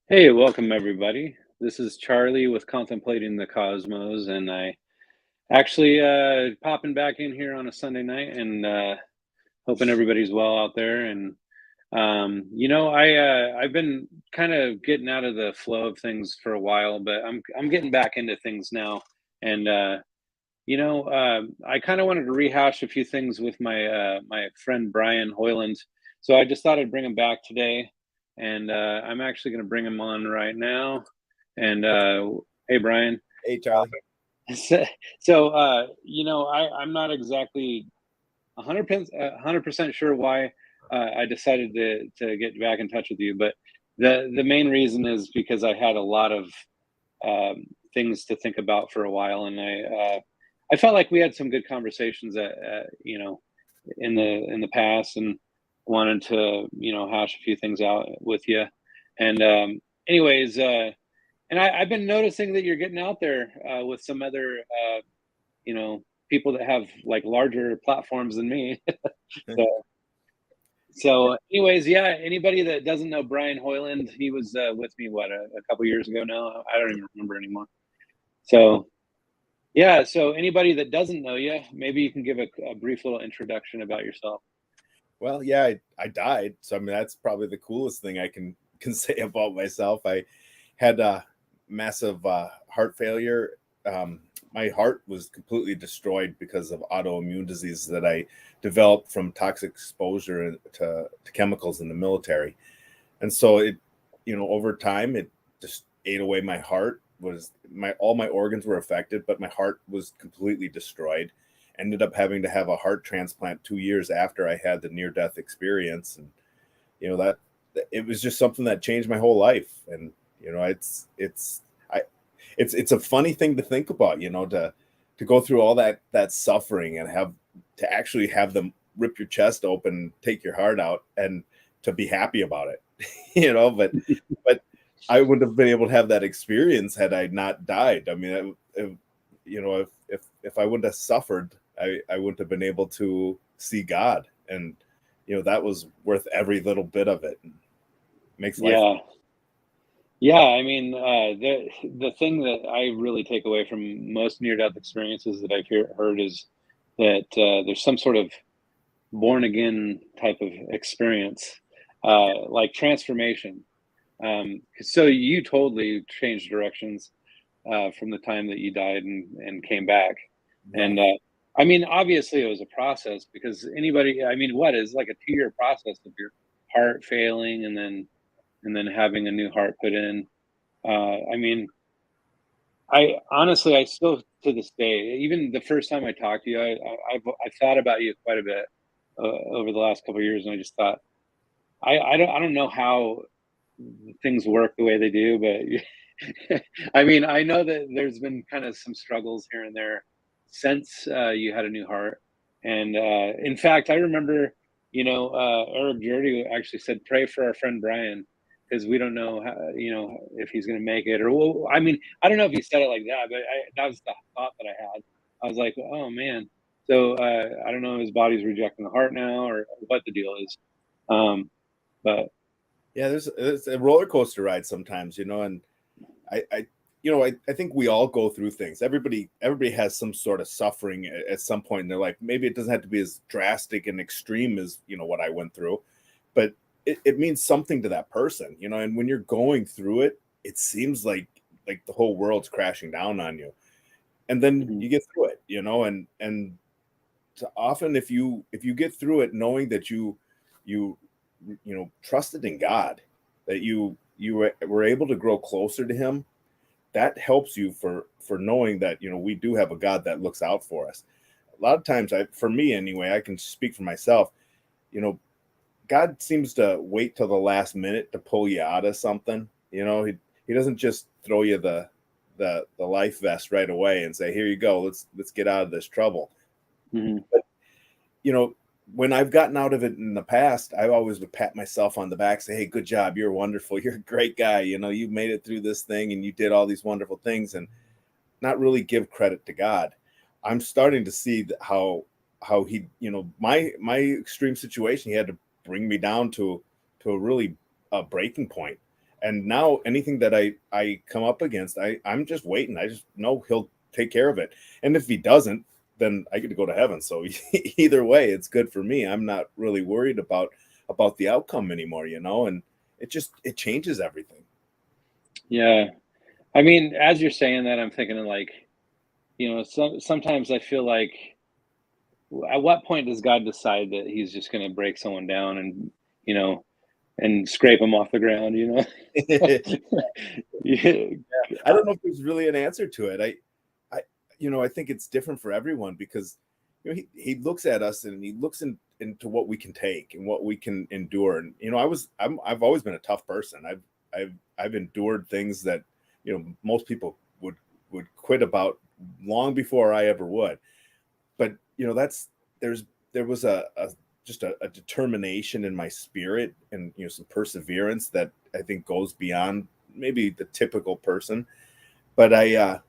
Hey, welcome everybody. This is Charlie with Contemplating the Cosmos, and I actually popping back in here on a Sunday night and hoping everybody's well out there. And I've been kind of getting out of the flow of things for a while, but I'm getting back into things now. And I kind of wanted to rehash a few things with my friend Brian Hoyland. So I just thought I'd bring him back today, and I'm actually going to bring him on right now. And hey, Brian. Hey, Charlie. So, I'm not exactly 100% sure why I decided to get back in touch with you, but the main reason is because I had a lot of um, things to think about for a while, and I felt like we had some good conversations in the past, and wanted to hash a few things out with you. And anyways, I've been noticing that you're getting out there with some other people that have like larger platforms than me. so anyways, yeah. Anybody that doesn't know Brian Hoyland, he was with me a couple years ago now. I don't even remember anymore. So yeah, so anybody that doesn't know you, maybe you can give a brief little introduction about yourself. Well, yeah, I died. So I mean, that's probably the coolest thing I can say about myself. I had a massive heart failure. My heart was completely destroyed because of autoimmune disease that I developed from toxic exposure to chemicals in the military. And so over time, it just ate away my heart. Was my all my organs were affected, but my heart was completely destroyed. Ended up having to have a heart transplant 2 years after I had the near death experience, and that it was just something that changed my whole life. And it's a funny thing to think about, to go through all that suffering and have to actually have them rip your chest open, take your heart out, and to be happy about it. But I wouldn't have been able to have that experience had I not died. I mean, if I wouldn't have suffered, I wouldn't have been able to see God, and that was worth every little bit of it. Makes life. Yeah, yeah. I mean, the thing that I really take away from most near-death experiences that heard is that there's some sort of born again type of experience, like transformation. So you totally changed directions from the time that you died and came back. Right. And I mean, obviously, it was a process because anybody, I mean, what is like a 2-year process of your heart failing and then having a new heart put in. I mean, I honestly, I still to this day, even the first time I talked to you, I've thought about you quite a bit over the last couple of years, and I just thought I don't know how things work the way they do, but I mean, I know that there's been kind of some struggles here and there since you had a new heart. And in fact, I remember, Eric Jordy actually said, pray for our friend Brian because we don't know how, if he's going to make it. Or, well, I mean, I don't know if he said it like that, but that was the thought that I had. I was like, oh man. So I don't know if his body's rejecting the heart now or what the deal is. But Yeah, there's a roller coaster ride sometimes, and I think we all go through things. Everybody has some sort of suffering at some point in their life. Maybe it doesn't have to be as drastic and extreme as what I went through, but it means something to that person, and when you're going through it, it seems like the whole world's crashing down on you. And then mhm, you get through it, and often if you get through it knowing that you trusted in God, that you were able to grow closer to him, that helps you for knowing that we do have a God that looks out for us. A lot of times, for me anyway, I can speak for myself. You know, God seems to wait till the last minute to pull you out of something. He doesn't just throw you the life vest right away and say, "Here you go. Let's get out of this trouble." mhm. But you know, when I've gotten out of it in the past, I always would pat myself on the back, say, "Hey, good job. You're wonderful. You're a great guy. You made it through this thing and you did all these wonderful things," and not really give credit to God. I'm starting to see how he, my extreme situation, he had to bring me down to a really breaking point. And now anything that I come up against, I'm just waiting. I just know he'll take care of it. And if he doesn't, then I get to go to heaven. So either way, it's good for me. I'm not really worried about the outcome anymore, and it changes everything. Yeah. I mean, as you're saying that, I'm thinking of like, sometimes I feel like, at what point does God decide that he's just going to break someone down and, you know, and scrape them off the ground, Yeah. I don't know if there's really an answer to it. I think it's different for everyone because he looks at us and he looks into what we can take and what we can endure. And I've always been a tough person. I've endured things that most people would quit about long before I ever would. But there was just a determination in my spirit and some perseverance that I think goes beyond maybe the typical person. But I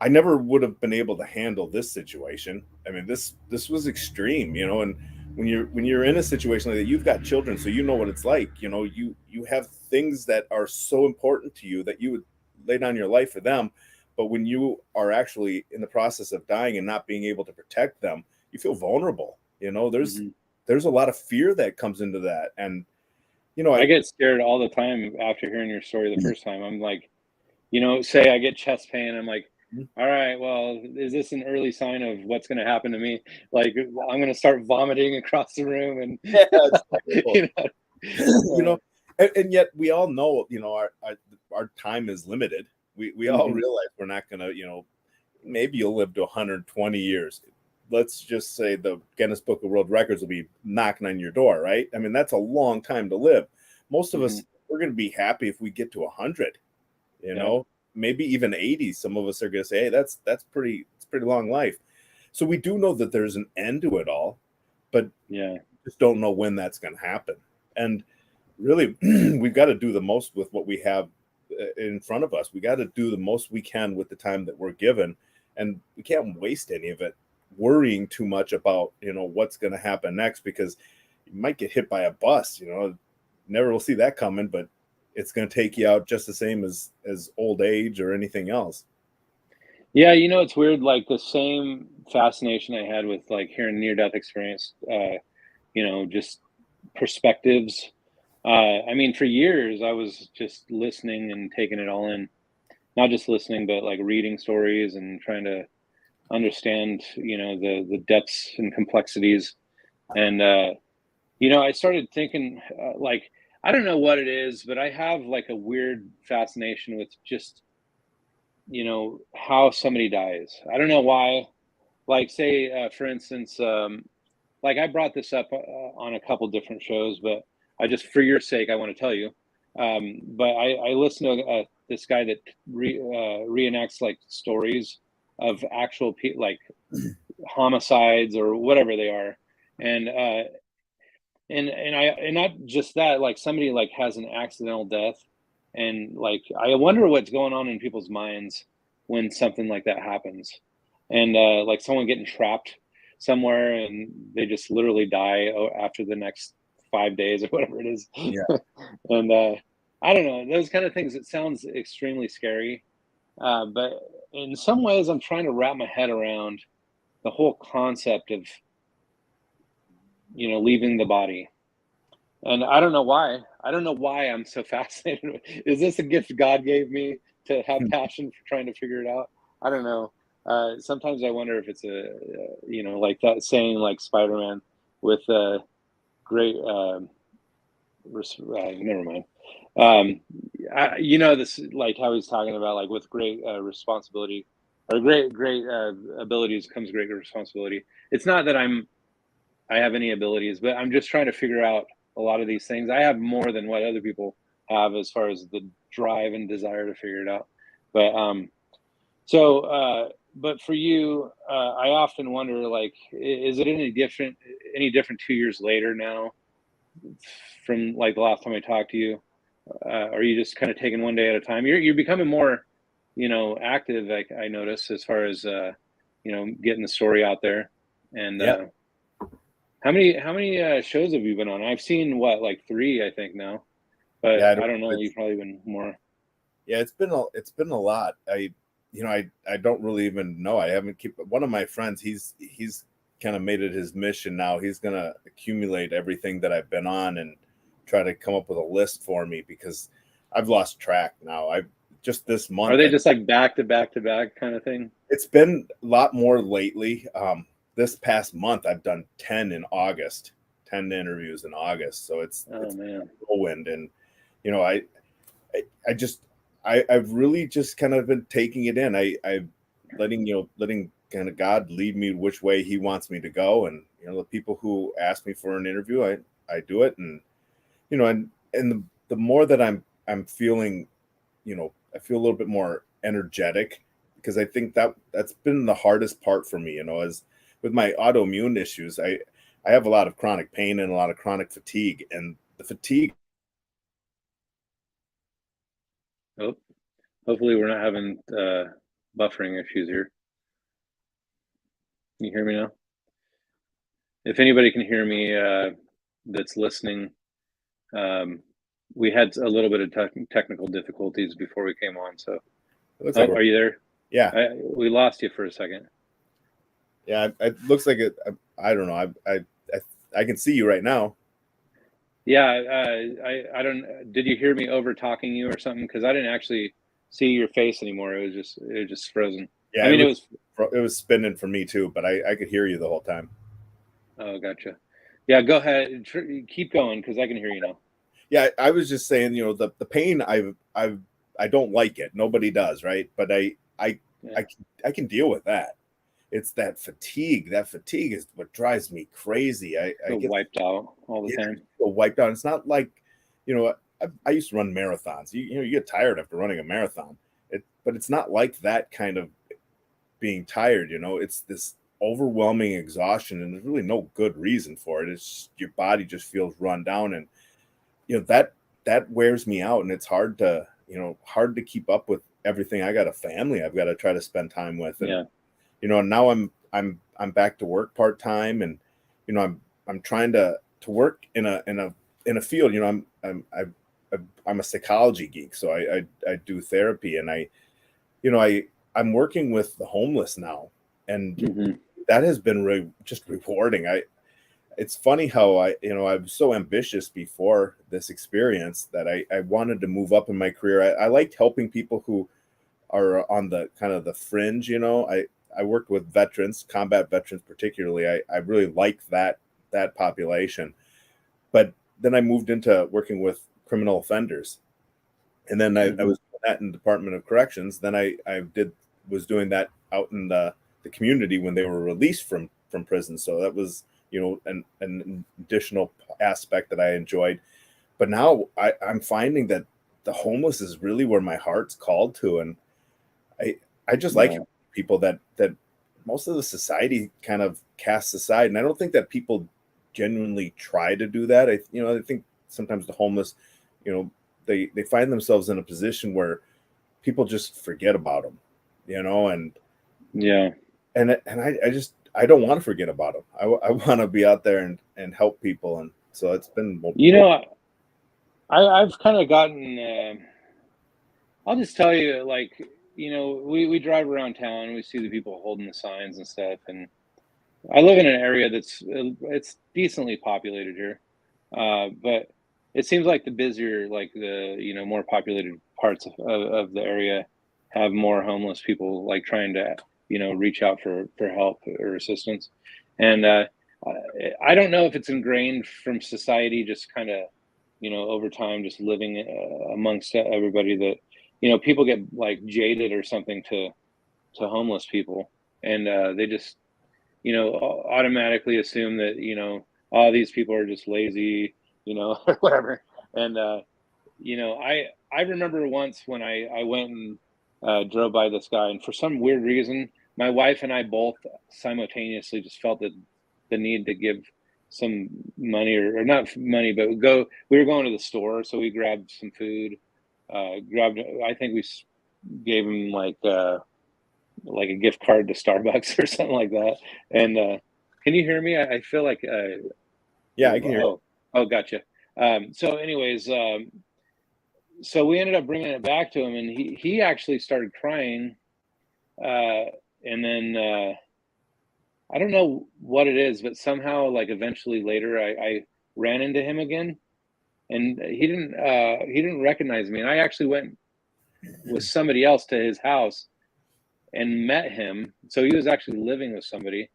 never would have been able to handle this situation. I mean, this was extreme, and when you're in a situation like that, you've got children, so you know what it's like. You have things that are so important to you that you would lay down your life for them. But when you are actually in the process of dying and not being able to protect them, you feel vulnerable. Mhm. There's a lot of fear that comes into that. And I get scared all the time after hearing your story the first time. I'm like, say I get chest pain. I'm like, all right, well, is this an early sign of what's going to happen to me? Like, I'm going to start vomiting across the room, and yeah, it's terrible. you know, you know and yet we all know our time is limited. We all Mhm. realize we're not gonna maybe you'll live to 120 years. Let's just say the Guinness Book of World Records will be knocking on your door, right? I mean, that's a long time to live. Most of us, Mhm. we're going to be happy if we get to 100, Yeah. maybe even 80. Some of us are going to say, hey, it's pretty long life. So we do know that there's an end to it all, but Yeah. just don't know when that's going to happen. And really, we've got to do the most with what we have in front of us. We got to do the most we can with the time that we're given, and we can't waste any of it worrying too much about what's going to happen next, because you might get hit by a bus. Never will see that coming, but it's going to take you out just the same as old age or anything else. Yeah, it's weird, like, the same fascination I had with, like, hearing near-death experience, just perspectives. I mean, for years, I was just listening and taking it all in. Not just listening, but, like, reading stories and trying to understand, the depths and complexities. And, I started thinking, like, I don't know what it is, but I have, like, a weird fascination with just, how somebody dies. I don't know why. Like, say, for instance, like, I brought this up on a couple different shows, but I just, for your sake, I want to tell you. But I listened to this guy that reenacts like stories of actual like homicides or whatever they are, and and not just that, like somebody like has an accidental death, and like I wonder what's going on in people's minds when something like that happens, and like someone getting trapped somewhere and they just literally die after the next 5 days or whatever it is. Yeah. And I don't know, those kind of things. It sounds extremely scary, but in some ways I'm trying to wrap my head around the whole concept of leaving the body. And I don't know why. I don't know why I'm so fascinated. Is this a gift God gave me to have passion for trying to figure it out? I don't know. Sometimes I wonder if it's like that saying, like Spider-Man, with great. Never mind. This, like how he's talking about, like, with great responsibility, or great abilities comes great responsibility. It's not that I have any abilities, but I'm just trying to figure out a lot of these things. I have more than what other people have as far as the drive and desire to figure it out. But but for you, I often wonder, like, is it any different 2 years later now from like the last time I talked to you? Are you just kind of taking one day at a time? You're becoming more, active. Like, I notice, as far as getting the story out there. And Yeah. how many shows have you been on? I've seen, what, like three, I think now. but Yeah, I don't know. You've probably been more. yeah, it's been a lot. I don't really even know. I haven't keep one of my friends. He's kind of made it his mission now. He's gonna accumulate everything that I've been on and try to come up with a list for me because I've lost track now. I just this Are month they just like back to back to back kind of thing? it's been a lot more lately. This past month I've done 10 in August, 10 interviews in August. So Oh it's man. whirlwind. And you know, I just I've really just kind of been taking it in. I letting kind of God lead me which way He wants me to go. And the people who ask me for an interview, I do it. And the more that I'm feeling, I feel a little bit more energetic because I think that's been the hardest part for me. As with my autoimmune issues, I have a lot of chronic pain and a lot of chronic fatigue, and the fatigue. Oh, hopefully we're not having buffering issues here. Can you hear me now? If anybody can hear me that's listening, um, we had a little bit of technical difficulties before we came on. So, It looks like oh, are you there? yeah, We lost you for a second. yeah. It looks like it. I don't know. I can see you right now. Yeah, I don't. Did you hear me over talking you or something? Because I didn't actually see your face anymore. It was just frozen. Yeah, I mean, it was spinning for me too, but I could hear you the whole time. Oh, gotcha. Yeah, go ahead. Keep going because I can hear you now. Yeah, I was just saying, the pain I don't like it. Nobody does, right? But Yeah, I can deal with that. It's that fatigue. That fatigue is what drives me crazy. I feel get wiped out all the yeah, time. wiped out. It's not like, I used to run marathons. You get tired after running a marathon. But it's not like that kind of being tired. It's this overwhelming exhaustion, and there's really no good reason for it. It's your body just feels run down, and that wears me out, and it's hard to keep up with everything. I got a family I've got to try to spend time with, and Yeah, now I'm back to work part-time, and I'm trying to work in a field. I'm a psychology geek, so I do therapy, and I'm working with the homeless now, and hmm that has been really just rewarding. It's funny how I was so ambitious before this experience that I wanted to move up in my career. I liked helping people who are on the kind of the fringe. I worked with veterans, combat veterans particularly. I really like that population. But then I moved into working with criminal offenders, and then I hmm was doing that in the Department of Corrections. Then I was doing that out in the community when they were released from prison. So that was an additional aspect that I enjoyed. But now I'm finding that the homeless is really where my heart's called to, and I just like yeah, people that most of the society kind of casts aside, and I don't think that people genuinely try to do that. I think sometimes the homeless, they find themselves in a position where people just forget about them, and yeah. I don't want to forget about them. I want to be out there and help people, and so it's been You know, I've kind of gotten. I'll just tell you, like, we drive around town and we see the people holding the signs and stuff, and I live in an area that's it's decently populated here, but it seems like the busier, like the more populated parts of the area have more homeless people, like trying to reach out for help or assistance, and I don't know if it's ingrained from society, just kind of over time, just living amongst everybody that people get like jaded or something to homeless people, and they just automatically assume that, all these people are just lazy, or whatever. And, I remember once when I went and drove by this guy, and for some weird reason, my wife and I both simultaneously just felt the need to give some money or not money, but we were going to the store. So we grabbed some food, I think gave him like a gift card to Starbucks or something like that. And can you hear me? I feel like yeah, I can hear. oh, gotcha. So anyways, so we ended up bringing it back to him, and he actually started crying, and then I don't know what it is, but somehow, like, eventually later, I ran into him again, and he didn't recognize me, and I actually went with somebody else to his house and met him. So he was actually living with somebody.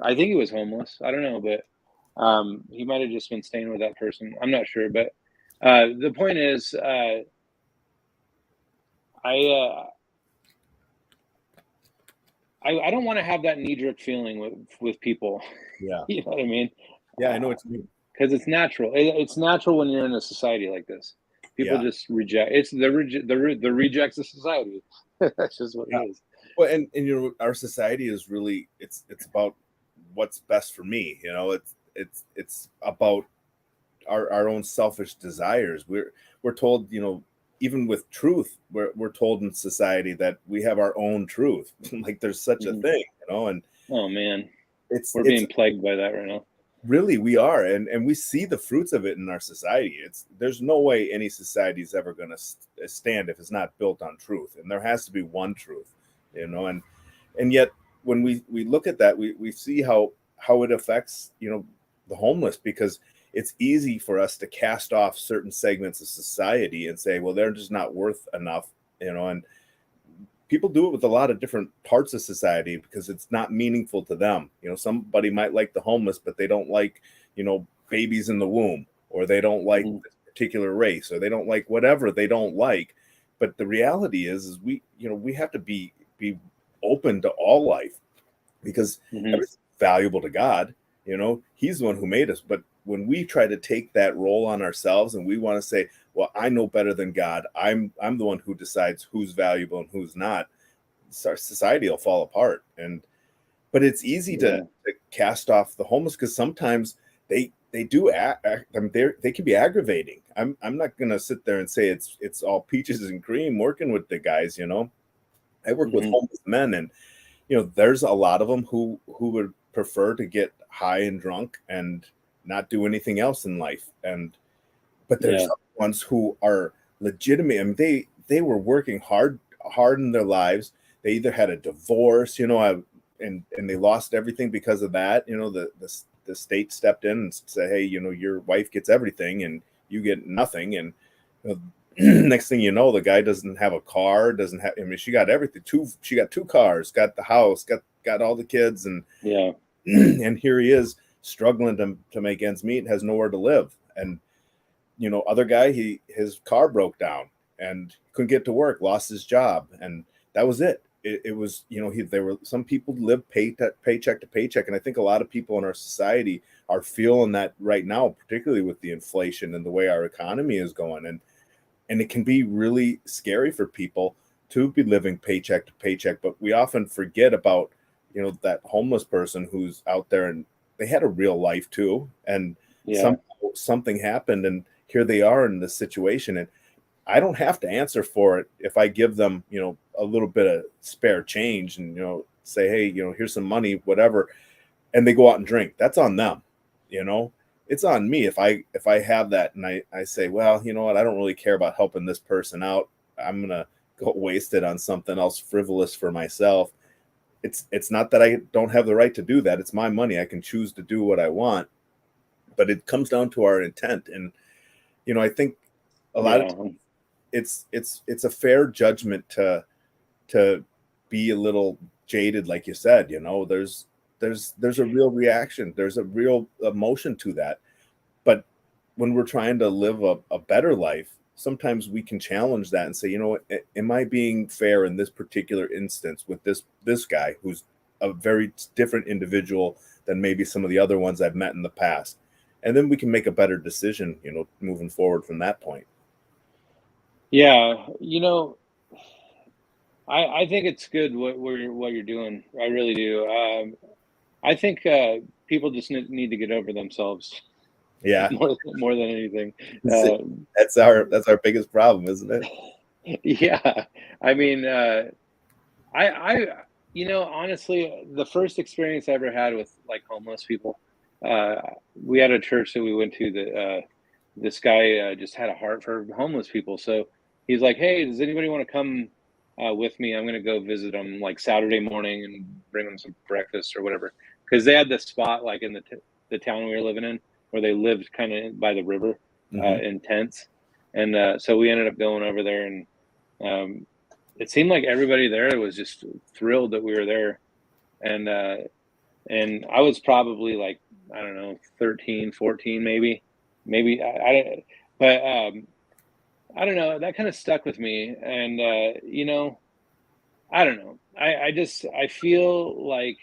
I think he was homeless. I don't know, but he might have just been staying with that person. I'm not sure, but the point is, I I don't want to have that knee jerk feeling with people. Yeah. You know what I mean? Yeah, I know what you mean. Because it's natural. It's natural when you're in a society like this. People Yeah. just reject. It's the rejects of society. That's just what Yeah. it is. Well, and you know, our society is really it's about what's best for me. You know, it's about our own selfish desires. We're told, you know, even with truth, we're told in society that we have our own truth. Like there's such a Mhm. thing, you know, and Oh man, it's we're being plagued by that right now. really we are, and we see the fruits of it in our society. It's there's no way any society is ever going to stand if it's not built on truth, and there has to be one truth, you know, and yet when we look at that, we see how it affects, you know, the homeless, because it's easy for us to cast off certain segments of society and say, well, they're just not worth enough, you know, and people do it with a lot of different parts of society because it's not meaningful to them. You know, somebody might like the homeless, but they don't like, you know, babies in the womb, or they don't like Mhm. this particular race, or they don't like whatever they don't like. But the reality is we, you know, we have to be open to all life, because Mhm. everything's valuable to God. You know, He's the one who made us. But when we try to take that role on ourselves and we want to say, "Well, I know better than God. I'm the one who decides who's valuable and who's not," our society will fall apart. And but it's easy Yeah. to cast off the homeless because sometimes they do I mean, they can be aggravating. I'm not gonna sit there and say it's all peaches and cream working with the guys. You know, I work with Mhm. homeless men, and you know, there's a lot of them who would prefer to get high and drunk and not do anything else in life. And but there's Yeah. other ones who are legitimate. I mean, they were working hard in their lives. They either had a divorce, you know, and they lost everything because of that. You know, the state stepped in and said, hey, you know, your wife gets everything and you get nothing. And you know, next thing you know, the guy doesn't have a car, doesn't have. I mean, she got everything. She got two cars, got the house, got all the kids, and Yeah. and here he is struggling to make ends meet and has nowhere to live. And you know, other guy, his car broke down and couldn't get to work, lost his job, and that was it. It was, you know, there were some people live paycheck to paycheck, and I think a lot of people in our society are feeling that right now, particularly with the inflation and the way our economy is going, and it can be really scary for people to be living paycheck to paycheck. But we often forget about, you know, that homeless person who's out there and they had a real life too, and Yeah. something happened, and here they are in this situation, and I don't have to answer for it if I give them, you know, a little bit of spare change and, you know, say, hey, you know, here's some money, whatever, and they go out and drink. That's on them, you know. It's on me if I have that and I say, well, you know what, I don't really care about helping this person out. I'm gonna go waste it on something else frivolous for myself. It's not that I don't have the right to do that. It's my money. I can choose to do what I want, but it comes down to our intent. And you know, I think a lot of Yeah. it's a fair judgment to be a little jaded, like you said. You know, there's a real reaction, there's a real emotion to that. But when we're trying to live a better life, sometimes we can challenge that and say, you know what, am I being fair in this particular instance with this guy who's a very different individual than maybe some of the other ones I've met in the past? And then we can make a better decision, you know, moving forward from that point. Yeah. You know, I think it's good what you're doing. I really do. I think people just need to get over themselves Yeah. more than anything. Uh, That's our biggest problem, isn't it? yeah. I mean, I you know, honestly, the first experience I ever had with like homeless people, uh, we had a church that we went to that this guy just had a heart for homeless people. So he's like, hey, does anybody want to come with me? I'm going to go visit them like Saturday morning and bring them some breakfast or whatever. Because they had this spot like in the town we were living in where they lived kind of by the river in tents. And so we ended up going over there, and it seemed like everybody there was just thrilled that we were there. And I was probably like, I don't know, 13, 14, maybe, but I don't know. That kind of stuck with me. And, I don't know. I feel like,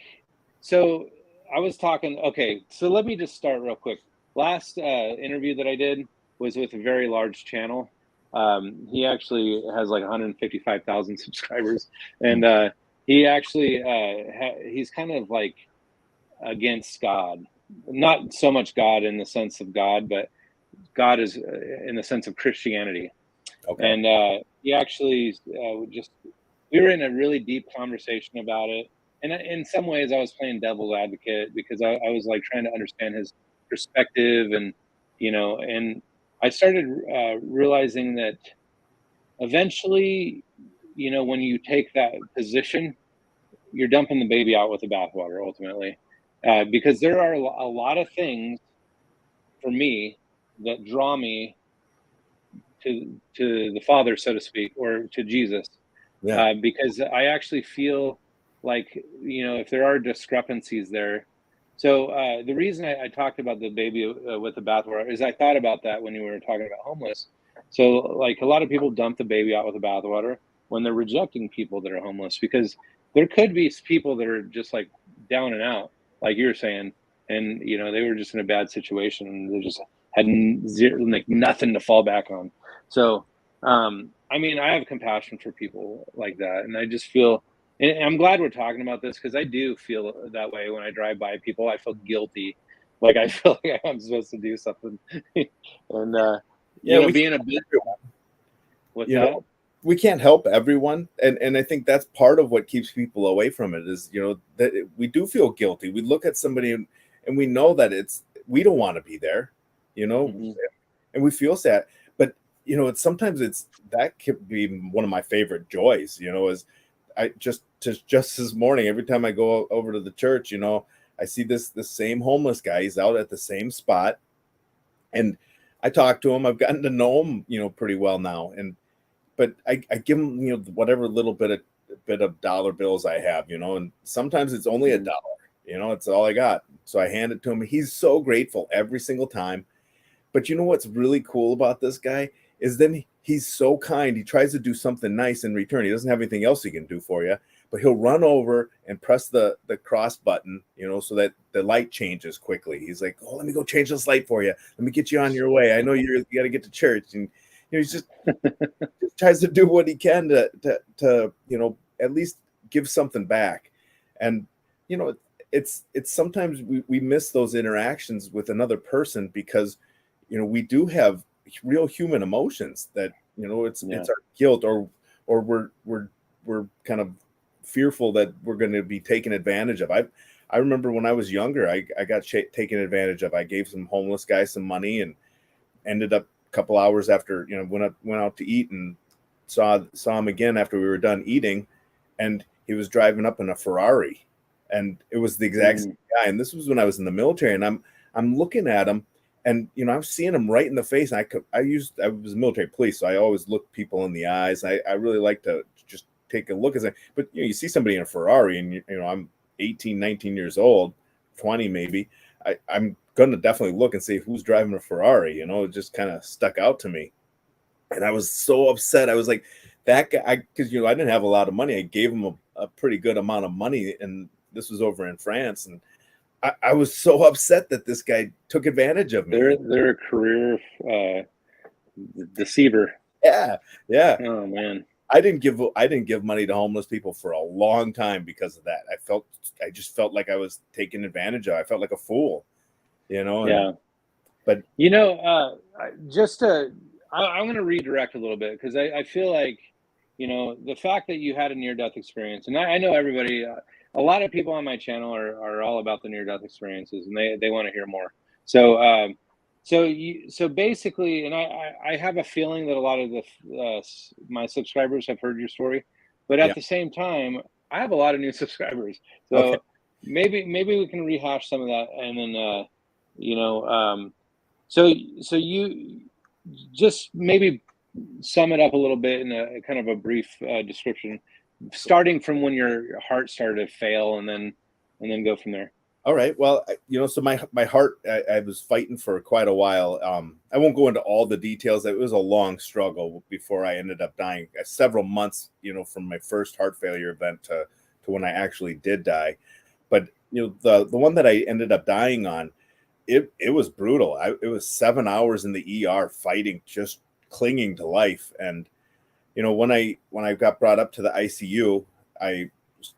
so I was talking, okay, so let me just start real quick. Last interview that I did was with a very large channel. He actually has like 155,000 subscribers, and he actually he's kind of like against God, not so much God in the sense of God, but God is in the sense of Christianity. Okay. And he actually just, we were in a really deep conversation about it. And in some ways, I was playing devil's advocate because I was like trying to understand his perspective, and I started realizing that eventually, when you take that position, you're dumping the baby out with the bathwater ultimately, because there are a lot of things for me that draw me to the Father, so to speak, or to Jesus. Yeah. Because I actually feel like, if there are discrepancies there. So the reason I talked about the baby with the bathwater is I thought about that when you were talking about homeless. So like a lot of people dump the baby out with the bathwater when they're rejecting people that are homeless, because there could be people that are just like down and out, like you were saying, and they were just in a bad situation and they just had zero, like nothing to fall back on. So I mean, I have compassion for people like that, and I just feel, and I'm glad we're talking about this because I do feel that way when I drive by people. I feel guilty, like I feel like I'm supposed to do something, and Yeah, we being a bit. What's you that? know we can't help everyone, and I think that's part of what keeps people away from it is that we do feel guilty. We look at somebody and we know that we don't want to be there, you know Mm-hmm. and we feel sad. But it's sometimes that could be one of my favorite joys, is I just this morning, every time I go over to the church, I see this same homeless guy. He's out at the same spot, and I talk to him. I've gotten to know him, pretty well now. But I give him, whatever little bit of dollar bills I have, and sometimes it's only $1, it's all I got. So I hand it to him. He's so grateful every single time. But what's really cool about this guy is then he's so kind. He tries to do something nice in return. He doesn't have anything else he can do for you, but he'll run over and press the cross button, so that the light changes quickly. He's like, "Oh, let me go change this light for you. Let me get you on your way. I know you got to get to church." And he's just tries to do what he can to at least give something back. And it's sometimes we miss those interactions with another person because we do have real human emotions that it's our guilt, or we're kind of fearful that we're going to be taken advantage of. I remember when I was younger, I got taken advantage of. I gave some homeless guy some money and ended up a couple hours after went out to eat and saw him again after we were done eating, and he was driving up in a Ferrari, and it was the exact same guy. And this was when I was in the military, and I'm looking at him. And I'm seeing him right in the face. And I was military police, so I always look people in the eyes. I really like to just take a look at them. But you see somebody in a Ferrari, and I'm 18, 19 years old, 20 maybe. I'm gonna definitely look and see who's driving a Ferrari. It just kind of stuck out to me, and I was so upset. I was like, that guy, because I didn't have a lot of money. I gave him a pretty good amount of money, and this was over in France, and I was so upset that this guy took advantage of me. They're a career deceiver. Yeah. Oh man. I didn't give money to homeless people for a long time because of that. I just felt like I was taken advantage of. I felt like a fool, Yeah. But just I'm going to redirect a little bit because I feel like, the fact that you had a near-death experience, and I know everybody, a lot of people on my channel are all about the near-death experiences, and they want to hear more. So So basically, and I have a feeling that a lot of my subscribers have heard your story, but at Yeah. the same time, I have a lot of new subscribers. Okay. So maybe we can rehash some of that, and then you know, so you just maybe sum it up a little bit in a kind of a brief description, starting from when your heart started to fail, and then go from there. All right. Well, so my heart, I was fighting for quite a while. I won't go into all the details. It was a long struggle before I ended up dying. Several months, from my first heart failure event to when I actually did die. But the one that I ended up dying on, it was brutal. It was 7 hours in the ER fighting, just clinging to life. And when I got brought up to the ICU, I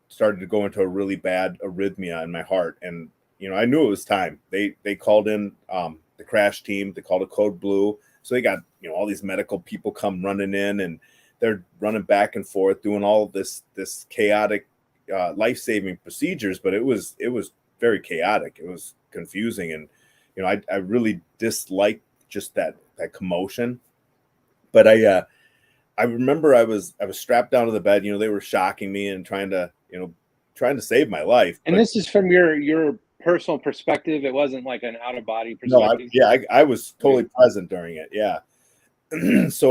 started to go into a really bad arrhythmia in my heart, and I knew it was time. They called in the crash team. They called a code blue, so they got all these medical people come running in, and they're running back and forth doing all this chaotic life-saving procedures. But it was very chaotic. It was confusing, and I really disliked just that commotion. But I remember I was strapped down to the bed. They were shocking me and trying to save my life. And But this is from your personal perspective. It wasn't like an out of body no, perspective. I was totally Okay. present during it. Yeah. So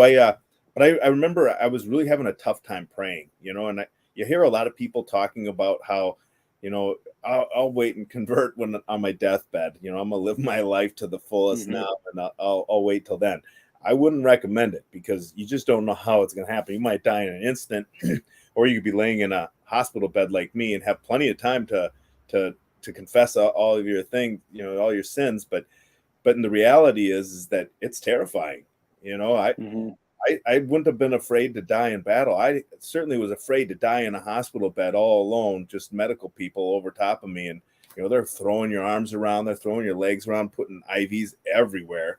but I remember I was really having a tough time praying. And you hear a lot of people talking about how, I'll wait and convert when on my deathbed. I'm gonna live my life to the fullest Hmm. now, and I'll wait till then. I wouldn't recommend it, because you just don't know how it's going to happen. You might die in an instant, or you could be laying in a hospital bed like me and have plenty of time to confess all of your things, all your sins. But in the reality is that it's terrifying. I Hmm. I wouldn't have been afraid to die in battle. I certainly was afraid to die in a hospital bed all alone, just medical people over top of me, and they're throwing your arms around, they're throwing your legs around, putting IVs everywhere.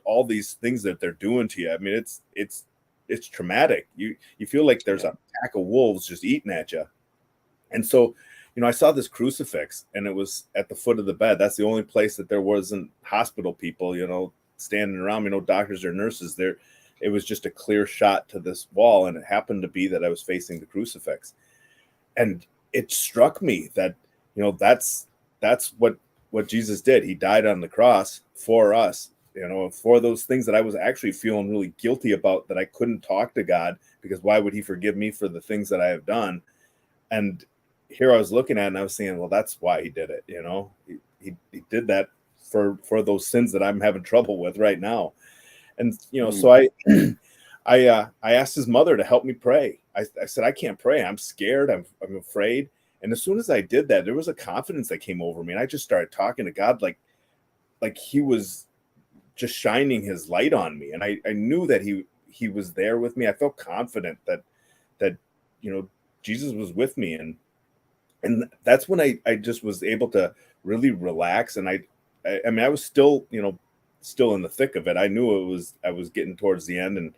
All these things that they're doing to you. I mean, it's traumatic. You feel like there's Yeah. a pack of wolves just eating at you. And so, I saw this crucifix, and it was at the foot of the bed. That's the only place that there wasn't hospital people, standing around, doctors or nurses there. It was just a clear shot to this wall, and it happened to be that I was facing the crucifix. And it struck me that, that's what Jesus did. He died on the cross for us, for those things that I was actually feeling really guilty about, that I couldn't talk to God, because why would he forgive me for the things that I have done? And here I was looking at it, and I was saying, well, that's why he did it. He did that for those sins that I'm having trouble with right now. And Mm. so I asked his mother to help me pray. I said, I can't pray. I'm scared. I'm afraid. And as soon as I did that, there was a confidence that came over me, and I just started talking to God like he was just shining his light on me. And I knew that he was there with me. I felt confident that Jesus was with me. And that's when I just was able to really relax. And I mean, I was still, still in the thick of it. I knew I was getting towards the end. And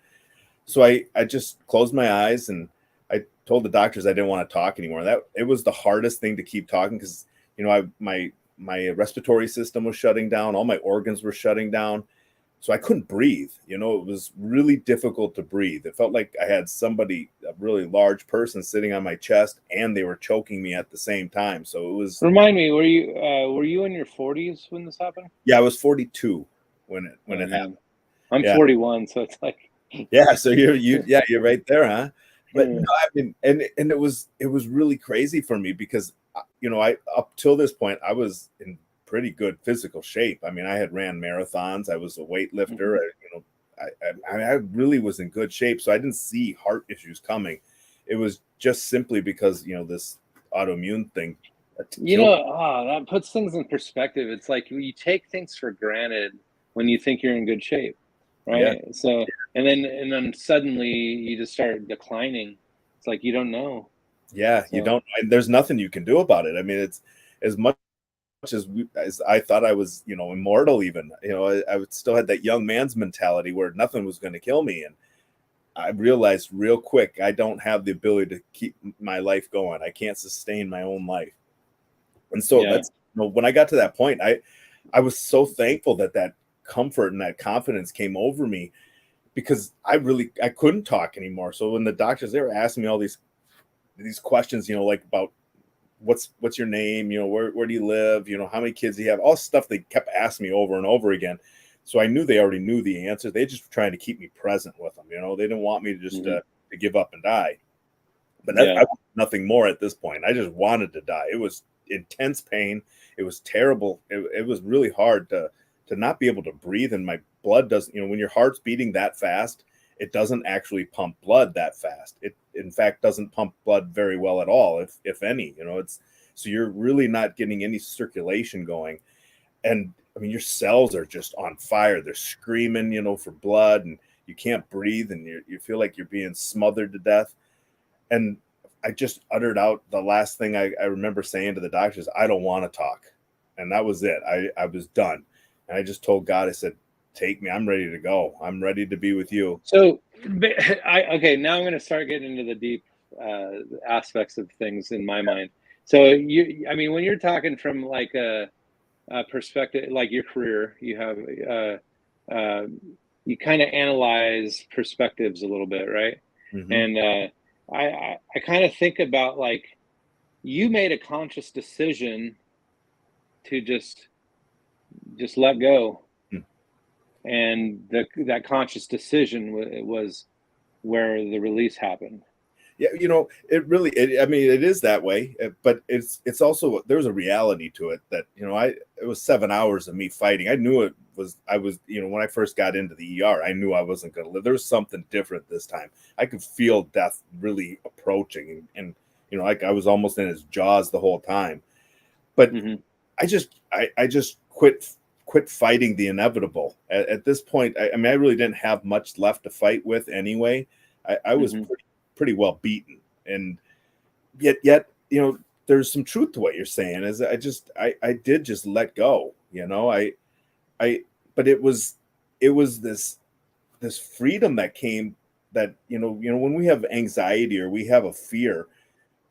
so I just closed my eyes, and I told the doctors I didn't want to talk anymore. That it was the hardest thing to keep talking, because my respiratory system was shutting down, all my organs were shutting down, so I couldn't breathe. It was really difficult to breathe. It felt like I had somebody, a really large person, sitting on my chest, and they were choking me at the same time. So it was, Remind me, were you in your 40s when this happened? yeah, I was 42 when Oh it happened. man, I'm Yeah. 41, so it's like, Yeah, so you're right there, huh? But no, yeah. I mean, and it was really crazy for me, because I up till this point I was in pretty good physical shape. I mean, I had ran marathons, I was a weightlifter, Hmm. I really was in good shape, so I didn't see heart issues coming. It was just simply because this autoimmune thing killed. That puts things in perspective. It's like you take things for granted when you think you're in good shape, Yeah, right? So, and then suddenly you just start declining. It's like you don't know. yeah, you So, don't, and there's nothing you can do about it. I mean, it's as much as I thought I was, immortal. Even I still had that young man's mentality where nothing was going to kill me, and I realized real quick I don't have the ability to keep my life going. I can't sustain my own life, and so yeah. that's when I got to that point, I was so thankful that comfort and that confidence came over me, because I couldn't talk anymore. So when the doctors, they were asking me all these questions, like about what's your name, where do you live, how many kids do you have, all stuff they kept asking me over and over again. So I knew they already knew the answers. They just were trying to keep me present with them. They didn't want me to just to give up and die. But I wanted nothing more at this point. I just wanted to die. It was intense pain. It was terrible. It was really hard to not be able to breathe. And my blood doesn't, when your heart's beating that fast, it doesn't actually pump blood that fast. It, in fact, doesn't pump blood very well at all, if any. So you're really not getting any circulation going. And I mean, your cells are just on fire. They're screaming, for blood, and you can't breathe, and you feel like you're being smothered to death. And I just uttered out the last thing I remember saying to the doctors, I don't want to talk. And that was it. I was done. And I just told God, I said, take me. I'm ready to go. I'm ready to be with you. So, okay, now I'm going to start getting into the deep aspects of things in my mind. So when you're talking from like a perspective, like your career, you have, you kind of analyze perspectives a little bit, right? Mm-hmm. And I kind of think about, like, you made a conscious decision to just let go. And that conscious decision was where the release happened. Yeah, it really, it is that way, but it's also, there's a reality to it that, it was 7 hours of me fighting. I knew I was, when I first got into the ER, I knew I wasn't going to live. There was something different this time. I could feel death really approaching, and like I was almost in his jaws the whole time. But I just quit fighting the inevitable. At this point, I really didn't have much left to fight with anyway. I was pretty well beaten, and yet there's some truth to what you're saying. Is I did just let go. But it was this freedom that came, that when we have anxiety or we have a fear,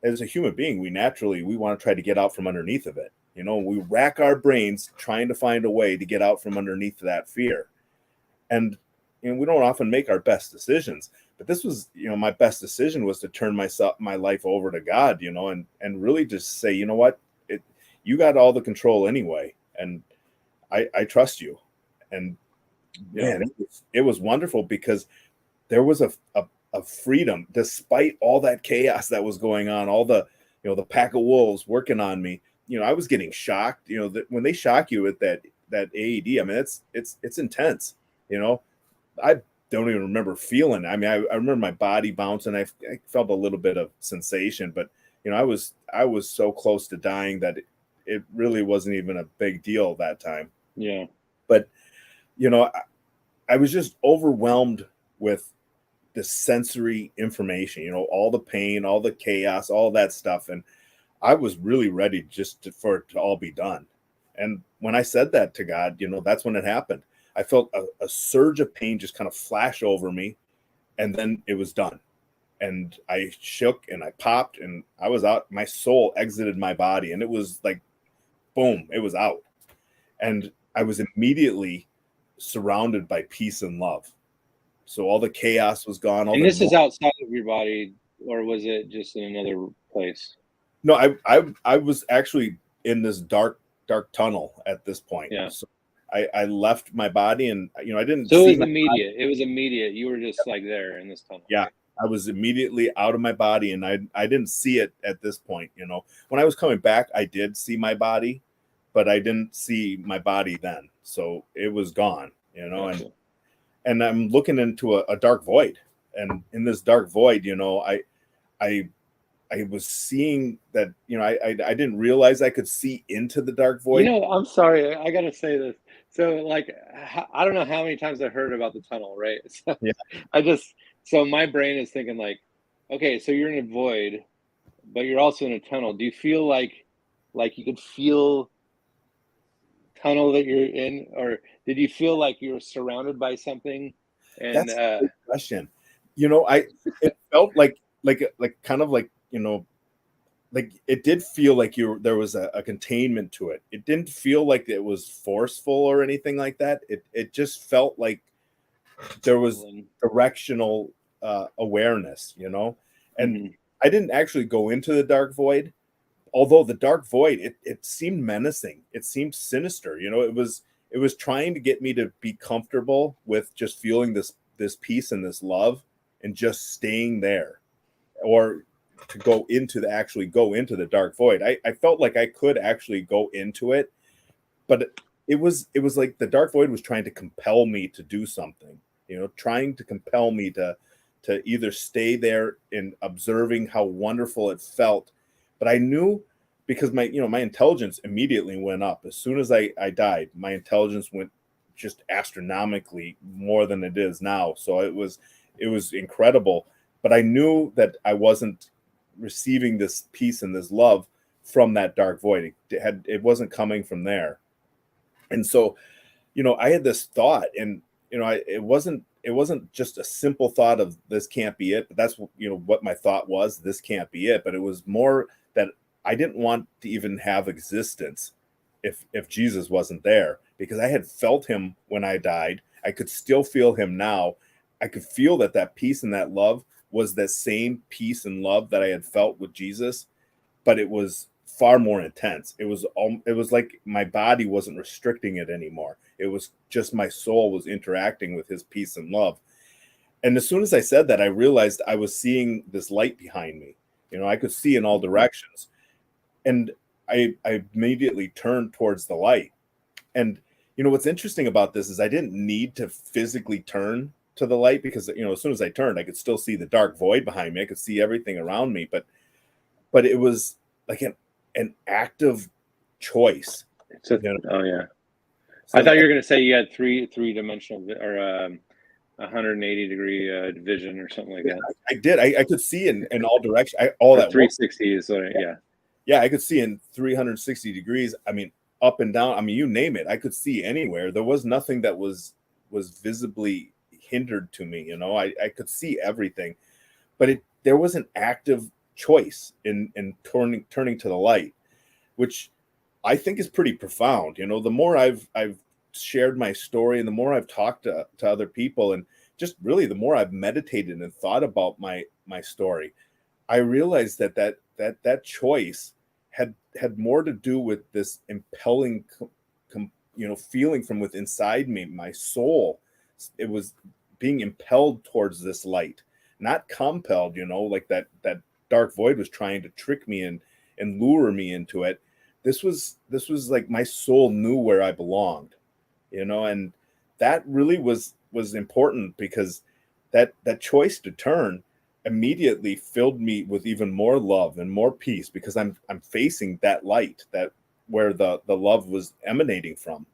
as a human being, we want to try to get out from underneath of it. We rack our brains trying to find a way to get out from underneath that fear. And we don't often make our best decisions. But this was, my best decision was to turn my life over to God, and really just say, you know what, you got all the control anyway, and I trust you. And man, it was wonderful, because there was a freedom despite all that chaos that was going on, all the the pack of wolves working on me. I was getting shocked. When they shock you with that AED, it's intense. I don't even remember feeling. I remember my body bouncing. I felt a little bit of sensation, but I was so close to dying that it really wasn't even a big deal that time. Yeah. But I was just overwhelmed with the sensory information. All the pain, all the chaos, all that stuff, and I was really ready for it to all be done. And when I said that to God, that's when it happened. I felt a surge of pain just kind of flash over me, and then it was done. And I shook and I popped and I was out. My soul exited my body, and it was like, boom, it was out. And I was immediately surrounded by peace and love. So all the chaos was gone. And this is outside of your body, or was it just in another place? No, I was actually in this dark tunnel at this point. Yeah. So I left my body, and I didn't. So it was immediate. It was immediate. You were just like there in this tunnel. Yeah, I was immediately out of my body, and I didn't see it at this point. When I was coming back, I did see my body, but I didn't see my body then. So it was gone. Gotcha. And I'm looking into a dark void, and in this dark void, I was seeing that, I didn't realize I could see into the dark void. I'm sorry, I got to say this. So, like, I don't know how many times I heard about the tunnel, right? So yeah. So my brain is thinking, like, okay, so you're in a void, but you're also in a tunnel. Do you feel like you could feel tunnel that you're in, or did you feel like you were surrounded by something? And that's a good question. It felt like kind of like, like it did feel like there was a containment to it. It didn't feel like it was forceful or anything like that. It just felt like there was directional awareness, you know. And I didn't actually go into the dark void, although the dark void, it seemed menacing. It seemed sinister, you know. It was trying to get me to be comfortable with just feeling this peace and this love and just staying there, or to go into the dark void. I felt like I could actually go into it, but it was like the dark void was trying to compel me to do something, you know, trying to compel me to either stay there and observing how wonderful it felt. But I knew, because my intelligence immediately went up as soon as I died. My intelligence went just astronomically more than it is now. So it was incredible. But I knew that I wasn't receiving this peace and this love from that dark void. It wasn't coming from there. And so, you know, I had this thought, and you know, it wasn't just a simple thought of this can't be it, but that's, you know, what my thought was, this can't be it. But it was more that I didn't want to even have existence if Jesus wasn't there, because I had felt him when I died. I could still feel him now. I could feel that peace and that love was the same peace and love that I had felt with Jesus, but it was far more intense. It was like my body wasn't restricting it anymore. It was just my soul was interacting with his peace and love. And as soon as I said that, I realized I was seeing this light behind me. You know, I could see in all directions. And I immediately turned towards the light. And, you know, what's interesting about this is I didn't need to physically turn to the light, because, you know, as soon as I turned, I could still see the dark void behind me. I could see everything around me, but it was like an active choice. You know? Oh yeah. So I thought you were going to say you had three dimensional or 180-degree vision or something like that. I did. I could see in all directions. All that 360 is yeah. Yeah, I could see in 360 degrees. I mean, up and down. I mean, you name it. I could see anywhere. There was nothing that was visibly hindered to me. You know, I could see everything, but there was an active choice in turning to the light, which I think is pretty profound. You know, the more I've shared my story, and the more I've talked to other people, and just really the more I've meditated and thought about my story, I realized that choice had more to do with this impelling, you know, feeling from within inside me, my soul. It was being impelled towards this light, not compelled, you know, like that dark void was trying to trick me and lure me into it. This was like my soul knew where I belonged, you know, and that really was important, because that choice to turn immediately filled me with even more love and more peace, because I'm facing that light, that where the love was emanating from.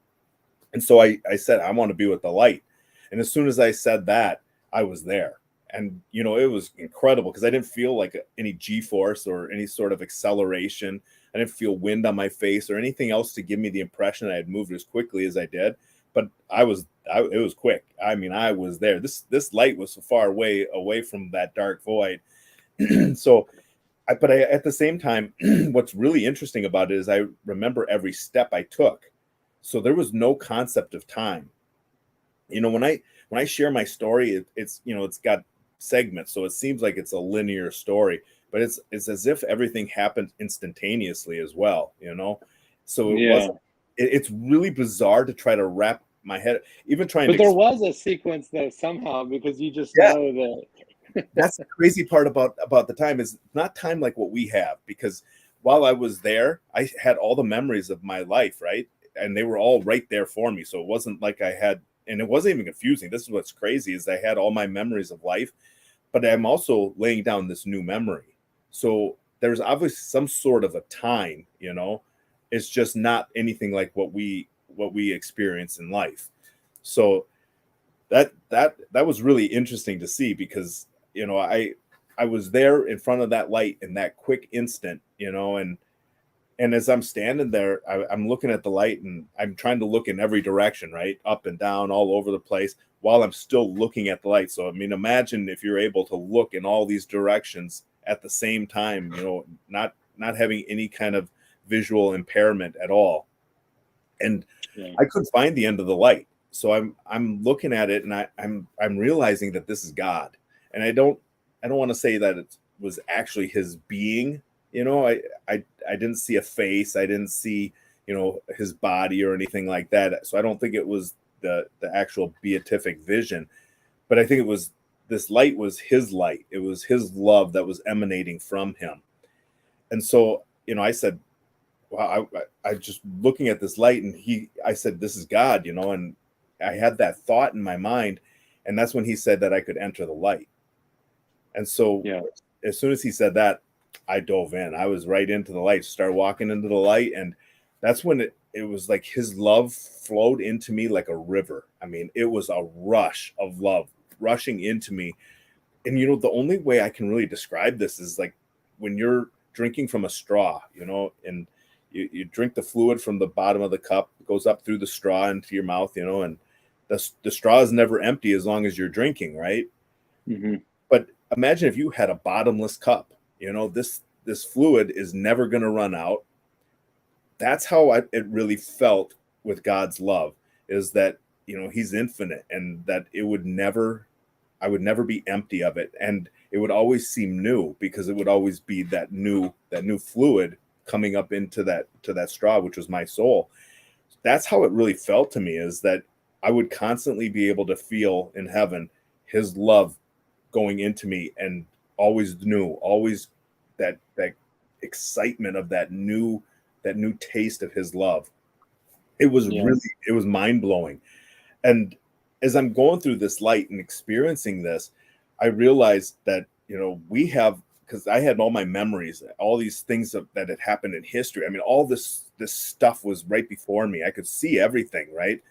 And so I said, I want to be with the light. And as soon as I said that, I was there. And, you know, it was incredible, because I didn't feel like any G-force or any sort of acceleration. I didn't feel wind on my face or anything else to give me the impression I had moved as quickly as I did. But it was quick. I mean, I was there. This light was so far away from that dark void. So, but at the same time, what's really interesting about it is I remember every step I took. So there was no concept of time. You know, when I share my story, it's you know, it's got segments, so it seems like it's a linear story, but it's as if everything happened instantaneously as well, you know. So it's really bizarre to try to wrap my head, even trying but to. There was a sequence though somehow, because you just know that. That's the crazy part about the time, is not time like what we have, because while I was there, I had all the memories of my life, right, and they were all right there for me. So it wasn't like I had. And it wasn't even confusing. This is what's crazy, is I had all my memories of life, but I'm also laying down this new memory. So there's obviously some sort of a time, you know. It's just not anything like what we experience in life. So that was really interesting to see, because, you know, I was there in front of that light in that quick instant, you know, and as I'm standing there, I'm looking at the light, and I'm trying to look in every direction, right? Up and down, all over the place, while I'm still looking at the light. So, I mean, imagine if you're able to look in all these directions at the same time, you know, not not having any kind of visual impairment at all. And Yeah. I couldn't find the end of the light. So I'm looking at it, and I'm realizing that this is God. And I don't want to say that it was actually his being. I didn't see a face. I didn't see, his body or anything like that. So I don't think it was the actual beatific vision, but I think it was, this light was his light. It was his love that was emanating from him. And so, I said, wow, I just looking at this light, and I said, this is God, and I had that thought in my mind. And that's when he said that I could enter the light. And so as soon as he said that, I dove in. I was right into the light, started walking into the light. And that's when it was like his love flowed into me like a river. I mean, it was a rush of love rushing into me. And, the only way I can really describe this is like when you're drinking from a straw, and you drink the fluid from the bottom of the cup, it goes up through the straw into your mouth, and the straw is never empty as long as you're drinking, right? Mm-hmm. But imagine if you had a bottomless cup, this fluid is never going to run out. That's how it really felt with God's love, is that, he's infinite, and that I would never be empty of it. And it would always seem new, because it would always be that new fluid coming up into that straw, which was my soul. That's how it really felt to me, is that I would constantly be able to feel in heaven his love going into me, and always new, always that excitement of that new taste of his love. It was it was mind-blowing. And as I'm going through this light and experiencing this, I realized that, we have, because I had all my memories, all these things that had happened in history. I mean, all this stuff was right before me. I could see everything, right?